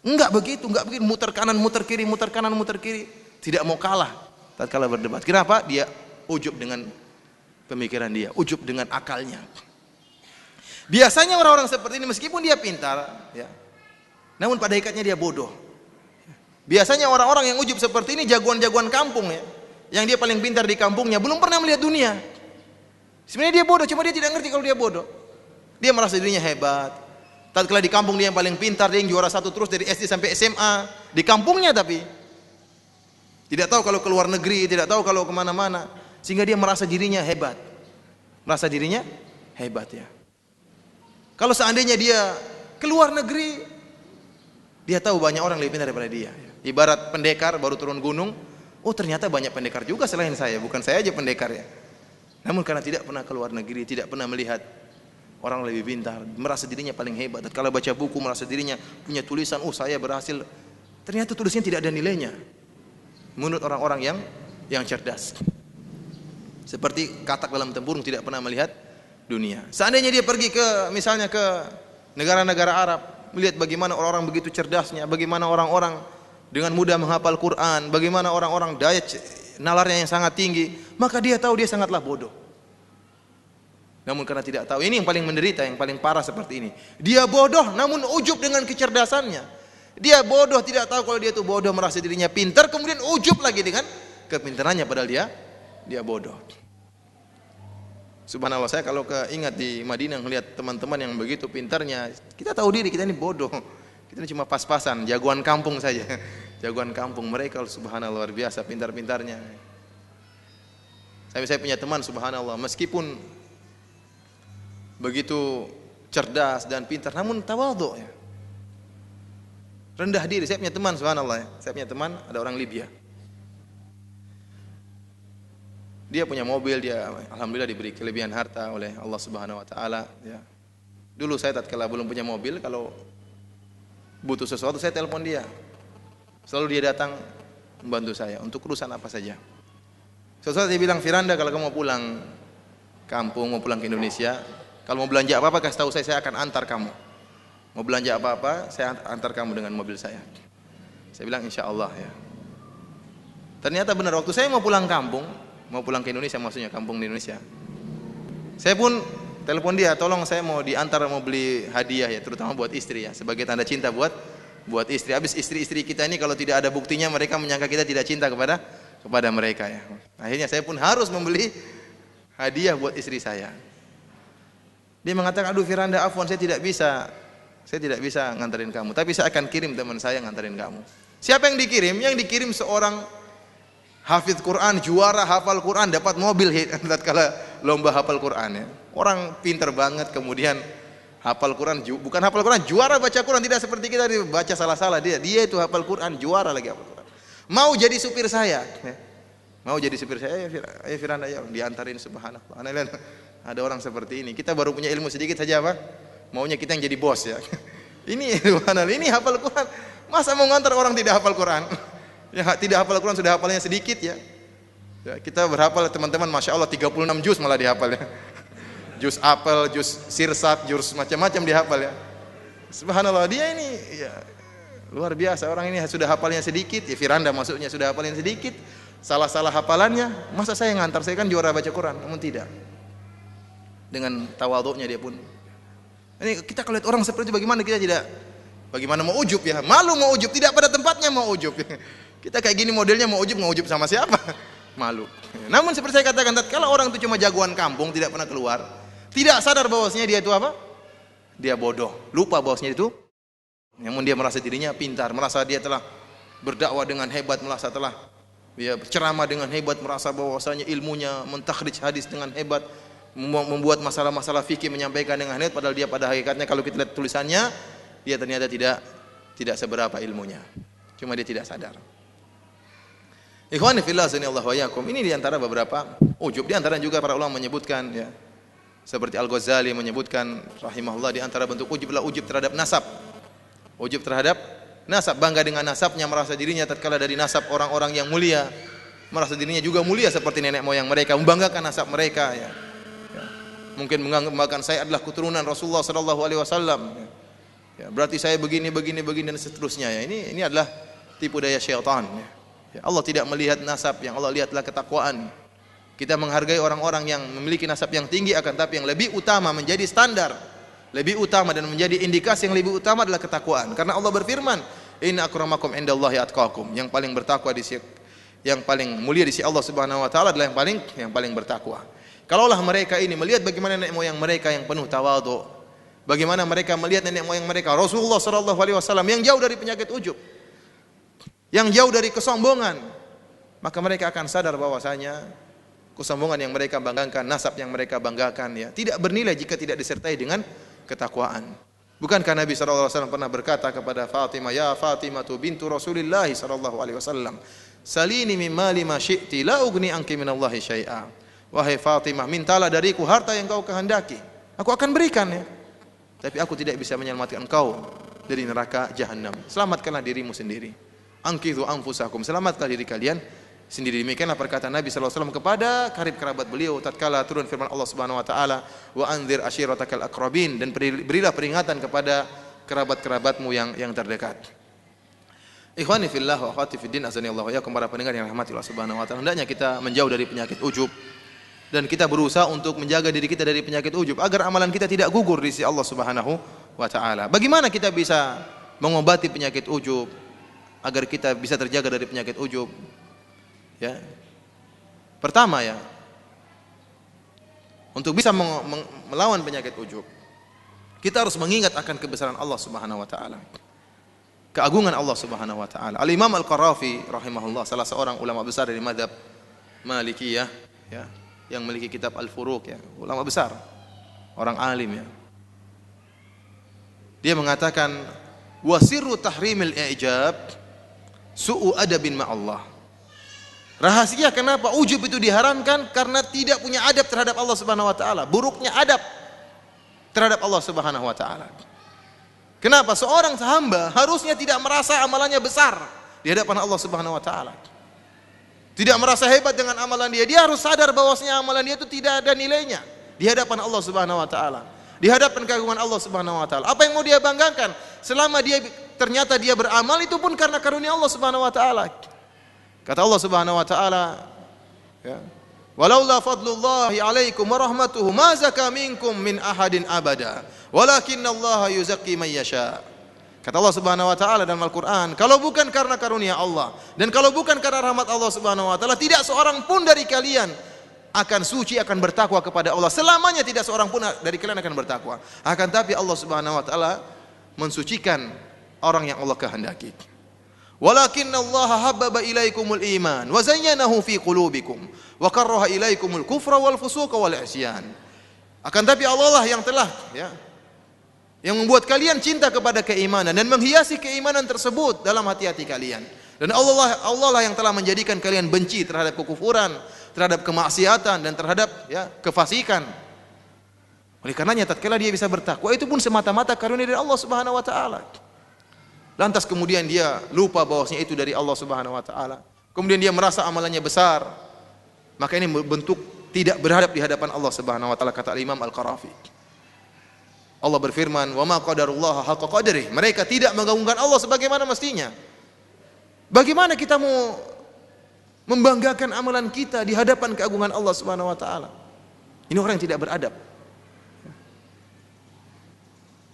Enggak begitu, muter kanan, muter kiri, muter kanan, muter kiri. Tidak mau kalah tatkala berdebat. Kenapa? Dia ujub dengan pemikiran dia, ujub dengan akalnya. Biasanya orang-orang seperti ini meskipun dia pintar, ya, namun pada hakikatnya dia bodoh. Biasanya orang-orang yang ujub seperti ini jagoan-jagoan kampung ya, yang dia paling pintar di kampungnya, belum pernah melihat dunia. Sebenarnya dia bodoh, cuma dia tidak ngerti kalau dia bodoh. Dia merasa dirinya hebat. Tatkala di kampung dia yang paling pintar, dia yang juara satu terus dari SD sampai SMA di kampungnya, tapi tidak tahu kalau keluar negeri, tidak tahu kalau kemana-mana, sehingga dia merasa dirinya hebat. Merasa dirinya hebat ya. Kalau seandainya dia keluar negeri, dia tahu banyak orang lebih pintar daripada dia. Ibarat pendekar baru turun gunung, oh ternyata banyak pendekar juga selain saya, bukan saya aja pendekar ya. Namun karena tidak pernah keluar negeri, tidak pernah melihat orang lebih pintar, merasa dirinya paling hebat. Dan kalau baca buku merasa dirinya punya tulisan, oh saya berhasil. Ternyata tulisnya tidak ada nilainya. Menurut orang-orang yang cerdas. Seperti katak dalam tempurung tidak pernah melihat dunia. Seandainya dia pergi misalnya ke negara-negara Arab, melihat bagaimana orang-orang begitu cerdasnya, bagaimana orang-orang dengan mudah menghafal Quran, bagaimana orang-orang daya nalarnya yang sangat tinggi, maka dia tahu dia sangatlah bodoh. Namun karena tidak tahu, ini yang paling menderita, yang paling parah seperti ini. Dia bodoh namun ujub dengan kecerdasannya. Dia bodoh, tidak tahu kalau dia itu bodoh, merasa dirinya pintar, kemudian ujub lagi dengan kepintarannya padahal dia bodoh. Subhanallah, saya kalau ingat di Madinah melihat teman-teman yang begitu pintarnya, kita tahu diri kita ini bodoh. Kita ini cuma pas-pasan, jagoan kampung saja. Jagoan kampung, mereka subhanallah luar biasa pintar-pintarnya. Saya punya teman subhanallah, meskipun begitu cerdas dan pintar, namun tawadhu ya. Rendah diri. Saya punya teman subhanallah ya. Saya punya teman ada orang Libya. Dia punya mobil, dia alhamdulillah diberi kelebihan harta oleh Allah Subhanahu wa taala ya. Dulu saya tatkala belum punya mobil, kalau butuh sesuatu saya telepon dia. Selalu dia datang membantu saya untuk urusan apa saja. Sesuatu dia bilang, "Firanda, kalau kamu mau pulang kampung, mau pulang ke Indonesia, kalau mau belanja apa-apa kasih tahu saya akan antar kamu. Mau belanja apa-apa, saya antar kamu dengan mobil saya." Saya bilang insyaallah ya. Ternyata benar, waktu saya mau pulang kampung, mau pulang ke Indonesia, maksudnya kampung di Indonesia, saya pun telepon dia, tolong saya mau diantar, mau beli hadiah ya, terutama buat istri ya, sebagai tanda cinta buat istri. Habis istri-istri kita ini kalau tidak ada buktinya, mereka menyangka kita tidak cinta kepada mereka ya. Akhirnya saya pun harus membeli hadiah buat istri saya. Dia mengatakan, "Aduh Firanda, afwan, saya tidak bisa nganterin kamu, tapi saya akan kirim teman saya nganterin kamu." Siapa yang dikirim? Yang dikirim seorang hafidz Quran, juara hafal Quran, dapat mobil tatkala lomba hafal Quran ya. Orang pintar banget, kemudian hafal Quran, bukan hafal Quran, juara baca Quran, tidak seperti kita baca salah-salah. Dia itu hafal Quran, juara lagi hafal Quran. Mau jadi supir saya ya. Mau jadi supir saya, ayo Firanda, ayo diantarin, subhanallah. Ada orang seperti ini. Kita baru punya ilmu sedikit saja apa? Maunya kita yang jadi bos ya. Ini subhanallah, ini hafal Quran. Masa mau ngantar orang tidak hafal Quran? Ya, tidak hafal Quran sudah hafalnya sedikit ya. Ya, kita berhafal teman-teman, masya Allah 36 juz malah dihafal ya. Juz apel, juz sirsat, juz macam-macam dihafal ya. Subhanallah, dia ini ya, luar biasa. Orang ini sudah hafalnya sedikit ya, Firanda maksudnya sudah hafalnya sedikit, salah-salah hafalannya, masa saya ngantar, saya kan juara baca Quran, namun tidak. Dengan tawadhu'nya dia pun Ini kita kalau lihat orang seperti itu bagaimana kita tidak, bagaimana mau ujub ya? Malu mau ujub, tidak pada tempatnya mau ujub. Kita kayak gini modelnya mau ujub sama siapa? Malu. Namun seperti saya katakan tadi, kalau orang itu cuma jagoan kampung, tidak pernah keluar, tidak sadar bahwasanya dia itu apa? Dia bodoh, lupa bahwasanya itu. Namun dia merasa dirinya pintar, merasa dia telah berdakwah dengan hebat, merasa telah ceramah dengan hebat, merasa bahwasanya ilmunya mentakhrij hadis dengan hebat, membuat masalah-masalah fikih menyampaikan dengan hebat, padahal dia pada hakikatnya kalau kita lihat tulisannya, dia ternyata tidak seberapa ilmunya. Cuma dia tidak sadar. Ikhwani fillah azanillahu wa iyyakum, ini di antara beberapa ujub. Di antara juga para ulama menyebutkan ya, seperti Al-Ghazali menyebutkan rahimahullah, di antara bentuk ujub adalah ujub terhadap nasab. Ujub terhadap nasab, bangga dengan nasabnya, merasa dirinya tatkala dari nasab orang-orang yang mulia, merasa dirinya juga mulia seperti nenek moyang mereka, membanggakan nasab mereka ya. Mungkin mengatakan saya adalah keturunan Rasulullah sallallahu alaihi wasallam. Ya, berarti saya begini dan seterusnya ya. Ini adalah tipu daya syaitan ya. Ya, Allah tidak melihat nasab, yang Allah lihatlah ketakwaan. Kita menghargai orang-orang yang memiliki nasab yang tinggi, akan tapi yang lebih utama menjadi standar, lebih utama dan menjadi indikasi yang lebih utama adalah ketakwaan. Karena Allah berfirman, "Inna akramakum indallahi atqakum." Yang paling bertakwa yang paling mulia di sisi Allah Subhanahu wa taala adalah yang paling bertakwa. Kalaulah mereka ini melihat bagaimana nenek moyang mereka yang penuh tawadhu, bagaimana mereka melihat nenek moyang mereka Rasulullah sallallahu alaihi wasallam yang jauh dari penyakit ujub, yang jauh dari kesombongan, maka mereka akan sadar bahwasanya kesombongan yang mereka banggakan, nasab yang mereka banggakan ya, tidak bernilai jika tidak disertai dengan ketakwaan. Bukankah Nabi sallallahu alaihi wasallam pernah berkata kepada Fatimah, "Ya Fatimah bintu Rasulillah sallallahu alaihi wasallam, salini min mali ma syi'ti la ugni anki minallahi syai'a." Wahai Fatimah, mintalah dariku harta yang kau kehendaki, aku akan berikan ya. Tapi aku tidak bisa menyelamatkan engkau dari neraka jahanam. Selamatkanlah dirimu sendiri. Anqidhu anfusakum, selamatkanlah diri kalian sendiri. Demikianlah perkataan Nabi sallallahu alaihi wasallam kepada karib kerabat beliau tatkala turun firman Allah Subhanahu wa taala, "Wa anzir ashiratakal aqrabin," dan berilah peringatan kepada kerabat-kerabatmu yang terdekat. Ikhwani fillah wa akhwati fiddin, azanillahu wa iyyakum, para pendengar yang rahmati Allah Subhanahu wa taala. Hendaknya kita menjauh dari penyakit ujub dan kita berusaha untuk menjaga diri kita dari penyakit ujub agar amalan kita tidak gugur di sisi Allah Subhanahu wa taala. Bagaimana kita bisa mengobati penyakit ujub agar kita bisa terjaga dari penyakit ujub? Ya. Pertama ya, untuk bisa melawan penyakit ujub, kita harus mengingat akan kebesaran Allah Subhanahu wa taala. Keagungan Allah Subhanahu wa taala. Al-Imam Al-Qarafi rahimahullah, salah seorang ulama besar dari mazhab Malikiyah ya, yang memiliki kitab Al-Furuq ya, ulama besar, orang alim ya. Dia mengatakan, "Wa sirru tahrimil i'jab su'u adabin ma'allah." Rahasia kenapa ujub itu diharamkan karena tidak punya adab terhadap Allah Subhanahu wa taala, buruknya adab terhadap Allah Subhanahu wa taala. Kenapa? Seorang hamba harusnya tidak merasa amalannya besar di hadapan Allah Subhanahu wa taala. Tidak merasa hebat dengan amalan dia. Dia harus sadar bahwasanya amalan dia itu tidak ada nilainya di hadapan Allah Subhanahu wa taala. Di hadapan keagungan Allah Subhanahu wa taala. Apa yang mau dia banggakan? Selama dia ternyata dia beramal itu pun karena karunia Allah Subhanahu wa taala. Kata Allah Subhanahu wa taala, ya, "Walaula fadlullahi 'alaikum wa rahmatuhu ma zaka minkum min ahadin abada, walakinallaha yuzakki man yasha." Kata Allah Subhanahu wa taala dalam Al-Qur'an, kalau bukan karena karunia Allah dan kalau bukan karena rahmat Allah Subhanahu wa taala, tidak seorang pun dari kalian akan suci, akan bertakwa kepada Allah. Selamanya tidak seorang pun dari kalian akan bertakwa. Akan tapi Allah Subhanahu wa taala mensucikan orang yang Allah kehendaki. Walakinallaha habbaba ilaikumul iman wa zayyanahu fi qulubikum wa karraha ilaikumul kufra wal fusuqa wal isyan. Akan tapi Allah lah yang telah ya, yang membuat kalian cinta kepada keimanan dan menghiasi keimanan tersebut dalam hati-hati kalian. Dan Allah lah yang telah menjadikan kalian benci terhadap kekufuran, terhadap kemaksiatan dan terhadap ya, kefasikan. Oleh karenanya tatkala dia bisa bertakwa itu pun semata-mata karunia dari Allah Subhanahu wa taala. Lantas kemudian dia lupa bahwasanya itu dari Allah Subhanahu wa taala. Kemudian dia merasa amalannya besar. Maka ini bentuk tidak berhadap di hadapan Allah Subhanahu wa taala, kata Imam Al-Qarafi. Allah berfirman, "Wa ma qadarullaha haqqa qadrihi." Mereka tidak mengagungkan Allah sebagaimana mestinya. Bagaimana kita mau membanggakan amalan kita di hadapan keagungan Allah Subhanahu wa taala? Ini orang yang tidak beradab.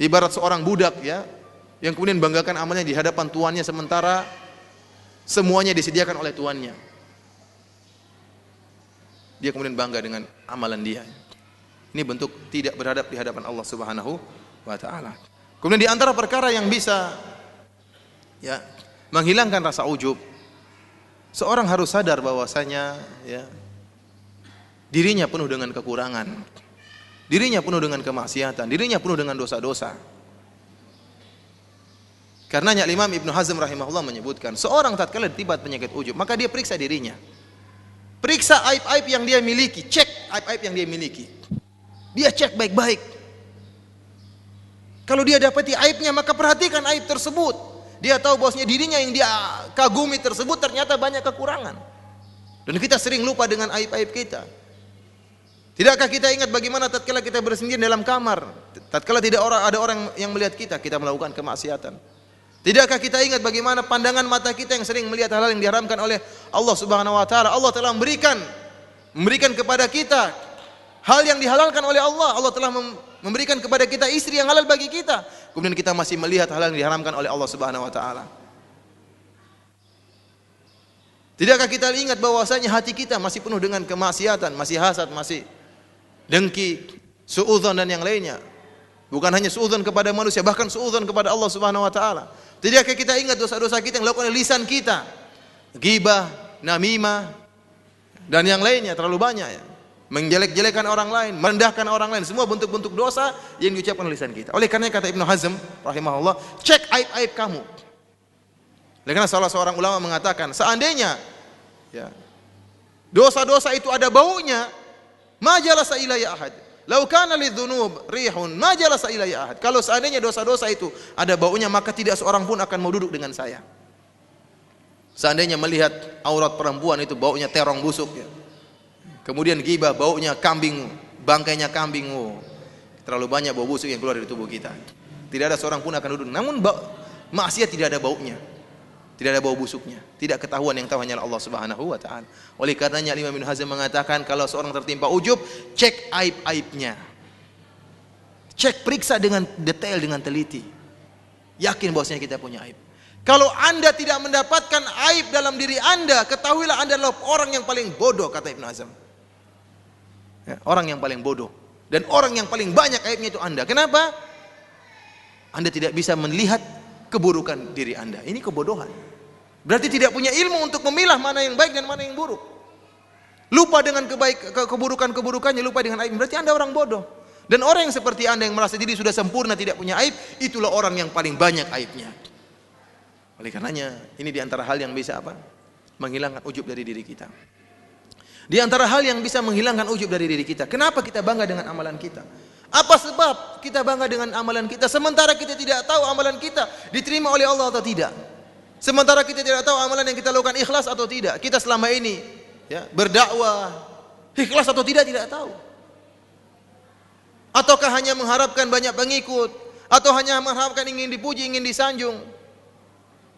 Ibarat seorang budak ya, yang kemudian banggakan amalnya di hadapan tuannya sementara semuanya disediakan oleh tuannya. Dia kemudian bangga dengan amalan dia. Ini bentuk tidak beradab di hadapan Allah Subhanahu wa taala. Kemudian di antara perkara yang bisa ya menghilangkan rasa ujub, seorang harus sadar bahwasanya ya dirinya penuh dengan kekurangan. Dirinya penuh dengan kemaksiatan, dirinya penuh dengan dosa-dosa. Karenanya Imam Ibnu Hazm rahimahullah menyebutkan, seorang tatkala ditiba penyakit ujub, maka dia periksa dirinya. Periksa aib-aib yang dia miliki, cek aib-aib yang dia miliki. Dia cek baik-baik. Kalau dia dapati aibnya, maka perhatikan aib tersebut. Dia tahu bahwasanya dirinya yang dia kagumi tersebut ternyata banyak kekurangan. Dan kita sering lupa dengan aib-aib kita. Tidakkah kita ingat bagaimana tatkala kita bersendirian dalam kamar, tatkala tidak ada orang yang melihat kita, kita melakukan kemaksiatan. Tidakkah kita ingat bagaimana pandangan mata kita yang sering melihat hal-hal yang diharamkan oleh Allah Subhanahu wa taala. Allah telah memberikan kepada kita hal yang dihalalkan oleh Allah. Allah telah memberikan kepada kita istri yang halal bagi kita. Kemudian kita masih melihat hal yang diharamkan oleh Allah Subhanahu wa taala. Tidakkah kita ingat bahwasanya hati kita masih penuh dengan kemaksiatan, masih hasad, masih dengki, suudzon dan yang lainnya. Bukan hanya suudzon kepada manusia, bahkan suudzon kepada Allah Subhanahu wa taala. Tidakkah kita ingat dosa-dosa kita yang dilakukan oleh lisan kita? Ghibah, namimah dan yang lainnya terlalu banyak ya. Menjelek-jelekan orang lain, merendahkan orang lain, semua bentuk-bentuk dosa yang diucapkan oleh lisan kita. Oleh karena kata Ibnu Hazm rahimahullah, cek aib-aib kamu. Oleh karena salah seorang ulama mengatakan, seandainya ya, dosa-dosa itu ada baunya, ma jalasa ilayya ahad. Lau kana lidzunub rihun ma jalasa ilayya ahad. Kalau seandainya dosa-dosa itu ada baunya, maka tidak seorang pun akan mau duduk dengan saya. Seandainya melihat aurat perempuan itu baunya terong busuk ya. Kemudian ghibah baunya kambing, bangkainya kambing. Oh, terlalu banyak bau busuk yang keluar dari tubuh kita. Tidak ada seorang pun akan duduk. Namun maksiat tidak ada baunya. Tidak ada bau busuknya, tidak ketahuan, yang tahu hanyalah Allah Subhanahu wa taala. Oleh karenanya Imam Ibnu Hazm mengatakan, kalau seorang tertimpa ujub, cek aib-aibnya. Cek, periksa dengan detail, dengan teliti. Yakin bahwasanya kita punya aib. Kalau Anda tidak mendapatkan aib dalam diri Anda, ketahuilah Anda adalah orang yang paling bodoh, kata Ibnu Hazm. Ya, orang yang paling bodoh dan orang yang paling banyak aibnya itu Anda. Kenapa? Anda tidak bisa melihat keburukan diri Anda. Ini kebodohan. Berarti tidak punya ilmu untuk memilah mana yang baik dan mana yang buruk. Lupa dengan keburukan-keburukannya, lupa dengan aib. Berarti Anda orang bodoh. Dan orang yang seperti Anda yang merasa diri sudah sempurna, tidak punya aib, itulah orang yang paling banyak aibnya. Oleh karenanya, ini diantara hal yang bisa apa? Menghilangkan ujub dari diri kita. Di antara hal yang bisa menghilangkan ujub dari diri kita. Kenapa kita bangga dengan amalan kita? Apa sebab kita bangga dengan amalan kita sementara kita tidak tahu amalan kita diterima oleh Allah atau tidak? Sementara kita tidak tahu amalan yang kita lakukan ikhlas atau tidak. Kita selama ini ya, berdakwah ikhlas atau tidak tahu. Ataukah hanya mengharapkan banyak pengikut, atau hanya mengharapkan ingin dipuji, ingin disanjung.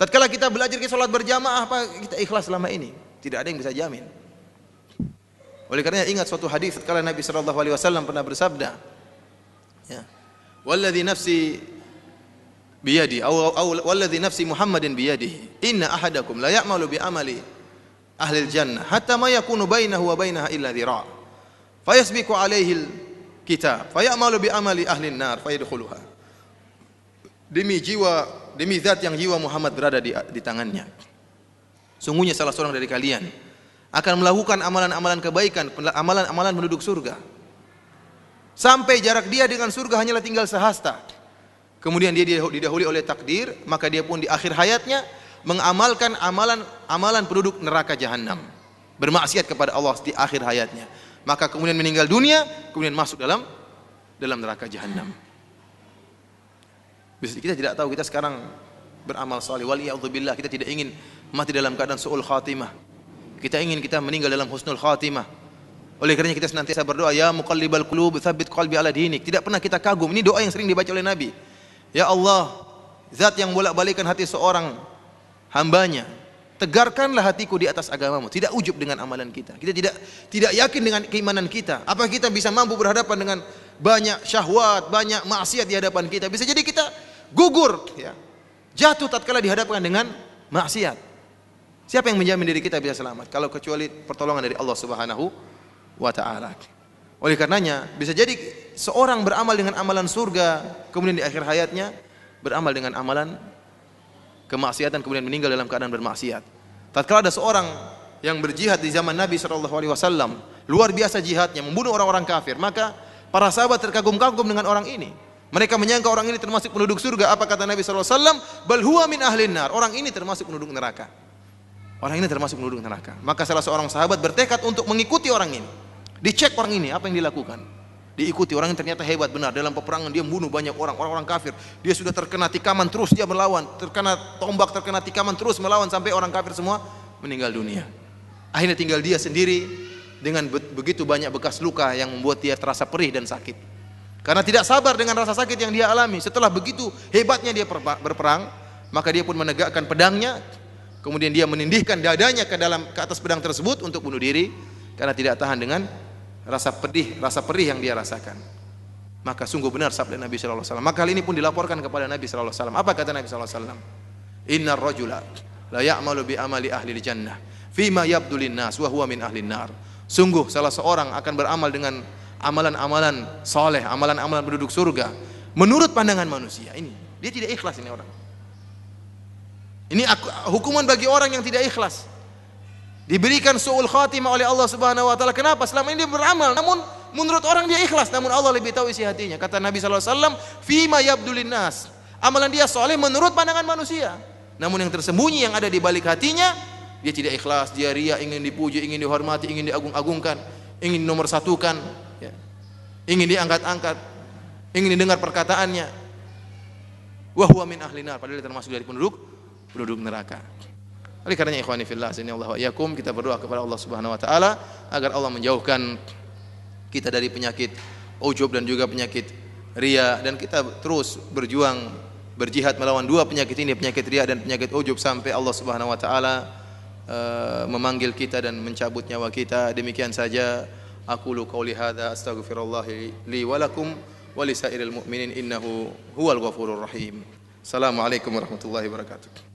Tatkala kita belajar ke salat berjamaah, apa kita ikhlas selama ini? Tidak ada yang bisa jamin. Oleh karenanya ingat suatu hadis tatkala Nabi sallallahu alaihi wasallam pernah bersabda, ya, walladzi nafsi biyadi walladzi nafsi Muhammadin biyadihi inna ahadakum la ya'malu bi amali ahli al-jannah hatta ma yakunu bainahu wa bainaha illa dhira' fayasbiqu alaihi al-kitab fayamalu bi amali ahli an-nar fayadkhuluha. Demi zat yang jiwa Muhammad berada di tangannya, sungguhnya salah seorang dari kalian akan melakukan amalan-amalan kebaikan, amalan-amalan penduduk surga, sampai jarak dia dengan surga hanyalah tinggal sehasta. Kemudian dia didahului oleh takdir, maka dia pun di akhir hayatnya mengamalkan amalan penduduk neraka jahanam, bermaksiat kepada Allah di akhir hayatnya. Maka kemudian meninggal dunia, kemudian masuk dalam neraka jahanam. Kita tidak tahu, kita sekarang beramal saleh, waliyadzubillah, kita tidak ingin mati dalam keadaan su'ul khatimah. Kita ingin kita meninggal dalam husnul khatimah. Oleh karenanya kita senantiasa berdoa, ya muqallibal qulub tsabbit qalbi ala dinik. Tidak pernah kita kagum. Ini doa yang sering dibaca oleh Nabi. Ya Allah, zat yang bolak-balikan hati seorang hambanya, tegarkanlah hatiku di atas agamamu. Tidak ujub dengan amalan kita. Kita tidak yakin dengan keimanan kita. Apa kita bisa mampu berhadapan dengan banyak syahwat, banyak maksiat di hadapan kita. Bisa jadi kita gugur, ya, jatuh tatkala dihadapkan dengan maksiat. Siapa yang menjamin diri kita bisa selamat? Kalau kecuali pertolongan dari Allah Subhanahu wa Ta'ala. Oleh karenanya, bisa jadi seorang beramal dengan amalan surga, kemudian di akhir hayatnya beramal dengan amalan kemaksiatan, kemudian meninggal dalam keadaan bermaksiat. Tatkala ada seorang yang berjihad di zaman Nabi SAW, luar biasa jihadnya, membunuh orang-orang kafir, maka para sahabat terkagum-kagum dengan orang ini. Mereka menyangka orang ini termasuk penduduk surga. Apa kata Nabi SAW? Bal huwa min ahlin nar. Orang ini termasuk penduduk neraka. Orang ini termasuk penduduk neraka. Maka salah seorang sahabat bertekad untuk mengikuti orang ini. Dicek orang ini, apa yang dilakukan. Diikuti, orang yang ternyata hebat benar. Dalam peperangan dia membunuh banyak orang kafir. Dia sudah terkena tikaman, terus dia melawan. Terkena tombak, terkena tikaman, terus melawan. Sampai orang kafir semua meninggal dunia. Akhirnya tinggal dia sendiri dengan begitu banyak bekas luka yang membuat dia terasa perih dan sakit. Karena tidak sabar dengan rasa sakit yang dia alami. Setelah begitu hebatnya dia berperang, maka dia pun menegakkan pedangnya, kemudian dia menindihkan dadanya ke atas pedang tersebut untuk bunuh diri karena tidak tahan dengan rasa perih yang dia rasakan. Maka sungguh benar sabda Nabi sallallahu alaihi wasallam. Maka hal ini pun dilaporkan kepada Nabi sallallahu alaihi wasallam. Apa kata Nabi sallallahu alaihi wasallam? Innar rajula la ya'malu bi amali ahli jannah fima yabdu linnas wa huwa min ahlin nar. Sungguh salah seorang akan beramal dengan amalan-amalan saleh, amalan-amalan penduduk surga menurut pandangan manusia. Ini dia tidak ikhlas, ini orang. Ini hukuman bagi orang yang tidak ikhlas. Diberikan su'ul khatimah oleh Allah Subhanahu wa taala. Kenapa? Selama ini dia beramal, namun menurut orang dia ikhlas, namun Allah lebih tahu isi hatinya. Kata Nabi sallallahu alaihi wasallam, "Fima yabdu linnas." Amalan dia saleh menurut pandangan manusia. Namun yang tersembunyi yang ada di balik hatinya, dia tidak ikhlas, dia riya, ingin dipuji, ingin dihormati, ingin diagung-agungkan, ingin nomor satukan, ya, ingin diangkat-angkat, ingin didengar perkataannya. Wa huwa min ahli nar, padahal dia termasuk dari penduduk neraka. Oleh karenanya ikhwani fillah, Allah wa iyyakum, kita berdoa kepada Allah Subhanahu wa taala agar Allah menjauhkan kita dari penyakit ujub dan juga penyakit riya, dan kita terus berjihad melawan dua penyakit ini, penyakit riya dan penyakit ujub, sampai Allah Subhanahu wa taala memanggil kita dan mencabut nyawa kita. Demikian saja, aqulu qauli hadza astaghfirullah li wa lakum wa lisairil mu'minin innahu huwal ghafurur rahim. Assalamualaikum warahmatullahi wabarakatuh.